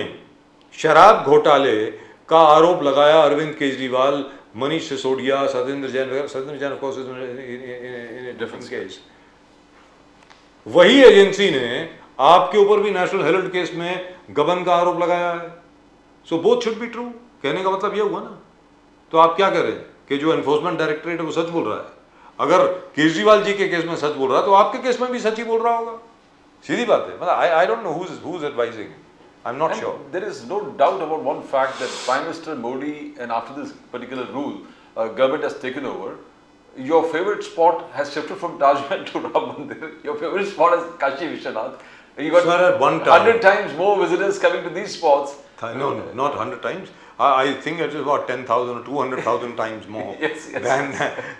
शराब घोटाले का आरोप लगाया Arvind Kejriwal, Manish Sisodia, Satyendar Jain of course in a different case, वही एजेंसी ने आपके ऊपर भी नेशनल हेराल्ड केस में गबन का आरोप लगाया है। So both should be true. कहने का मतलब ये हुआ ना। तो आप क्या करें कि जो एनफोर्समेंट डायरेक्टरेट है वो सच बोल रहा है, अगर केजरीवाल जी के केस में सच बोल रहा है तो आपके केस में भी सच ही बोल रहा होगा। सीधी बात है। मतलब I don't know who is advising, I am not sure. There is no doubt about one fact that Prime Minister Modi, and after this particular rule, government has taken over. Your favorite spot has shifted from Taj Mahal to Ram Mandir. Your favorite spot is Kashi Vishwanath. You got Sir, at one time 100 times more visitors coming to these spots. No, not 100 times. I think it is about 10,000 or 200,000 times more. Yes, yes. Than,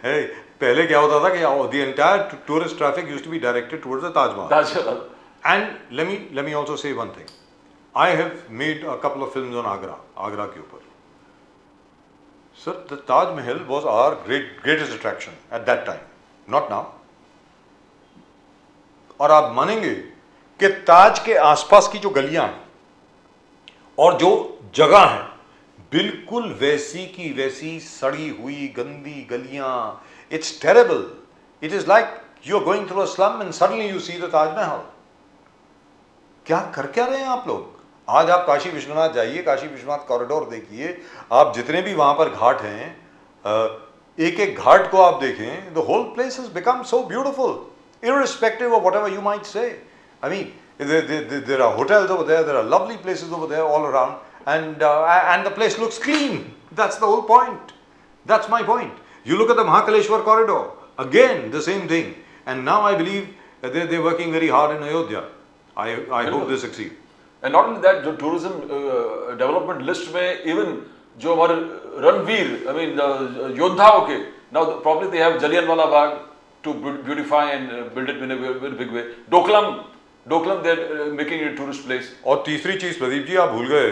hey, पहले क्या होता था कि the entire tourist traffic used to be directed towards the Taj Mahal. Taj Mahal. And let me also say one thing. I have made a couple of films on Agra के ऊपर. Sir, the Taj Mahal was our greatest attraction at that time, not now. और आप मानेंगे कि ताज के आसपास की जो गलियां हैं और जो जगह है, बिल्कुल वैसी की वैसी सड़ी हुई गंदी गलियां। It's terrible. It is like you are going through a slum and suddenly you see the Taj Mahal. क्या रहे हैं आप लोग? आज आप काशी विश्वनाथ जाइए, काशी विश्वनाथ कॉरिडोर देखिए, आप जितने भी वहां पर घाट हैं, एक एक घाट को आप देखें, the whole place has become so beautiful, irrespective of whatever you might say. I mean, there are hotels over there, there are lovely places over there all around, and the place looks clean. That's the whole point. That's my point. You look at the Mahakaleshwar corridor, again the same thing. And now I believe that they're working very hard in Ayodhya. I hope they succeed. And not only that, जो tourism development list में even जो हमारे Ranveer, I mean योद्धाओं के, now probably they have Jallianwala Bagh to beautify and build it in a very big way. Doklam they're making it a tourist place. और तीसरी चीज प्रदीप जी आप भूल गए,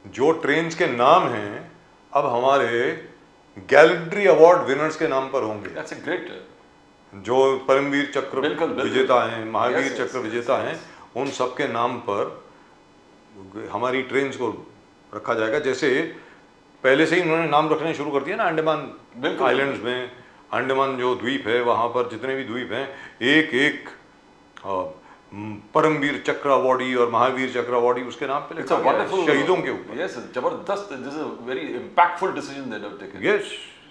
जो ट्रेन्स के नाम हैं अब हमारे गैलेंट्री अवार्ड विनर्स के नाम पर होंगे। That's a great. जो परमवीर चक्र बिल्कुल, बिल्कुल। विजेता हैं, महावीर Yes, yes, चक्र yes, विजेता yes, हैं, yes। उन सबके नाम पर हमारी ट्रेन्स को रखा जाएगा। जैसे पहले से ही उन्होंने नाम रखने शुरू कर दिया ना, अंडमान बिल्कुल। आइलैंड्स में, अंडमान जो द्वीप है वहाँ पर जितने भी द्वीप हैं, एक एक परमवीर चक्र अवॉर्डी और महावीर चक्र अवॉर्डी उसके नाम पे It's a लिखा गया है, wonderful, शहीदों के ऊपर। yes, जबरदस्त, this is a very impactful decision they have taken। Yes,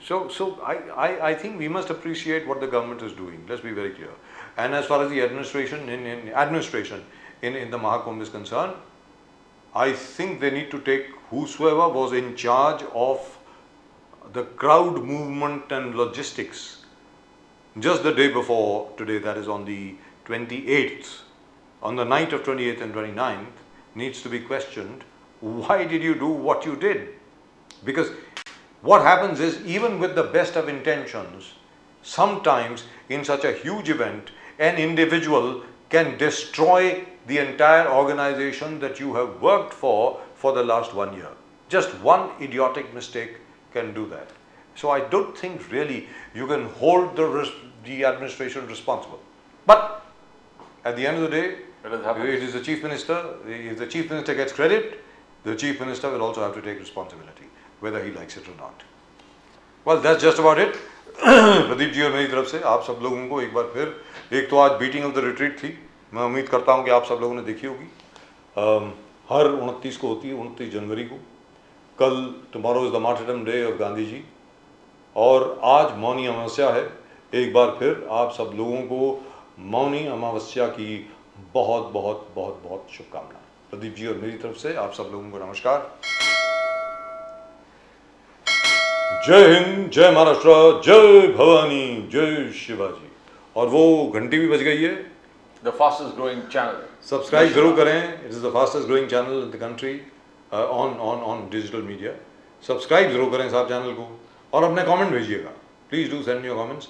so I think we must appreciate what the government is doing. Let's be very clear. And as far as the administration in the Mahakumbh is concerned, I think they need to take whosoever was in charge of the crowd movement and logistics just the day before today, that is on the 28th, on the night of 28th and 29th, needs to be questioned. Why did you do what you did? Because what happens is, even with the best of intentions, sometimes in such a huge event, an individual can destroy the entire organization that you have worked for the last 1 year. Just one idiotic mistake can do that. So I don't think really you can hold the administration responsible. But at the end of the day, It has happened. it is the chief minister. If the chief minister gets credit, the chief minister will also have to take responsibility, whether he likes it or not. Well, that's just about it. Pradeep ji और मेरी तरफ से आप सब लोगों को एक बार फिर, एक तो आज बीटिंग ऑफ द रिट्रीट थी, मैं उम्मीद करता हूँ कि आप सब लोगों ने देखी होगी। हर 29 को होती है, 29 जनवरी को। कल tomorrow is the martyrdom day of Gandhi ji, और आज मौनी अमावस्या है। एक बार फिर आप सब लोगों को मौनी अमावस्या की बहुत बहुत बहुत बहुत शुभकामनाएं। प्रदीप जी और मेरी तरफ से आप सब लोगों को नमस्कार। जय हिंद, जय महाराष्ट्र, जय भवानी, जय शिवाजी। और वो घंटी भी बज गई है। The fastest growing channel। Subscribe जरूर करें। It is the fastest growing channel in the country on digital media. Subscribe जरूर करें साहब चैनल को, और अपने कमेंट भेजिएगा। Please do send your comments.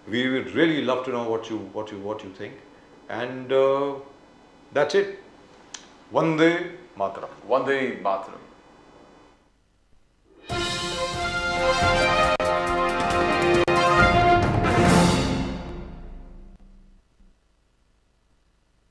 We would really love to know what you think, and that's it. Vande Mataram. Vande Mataram।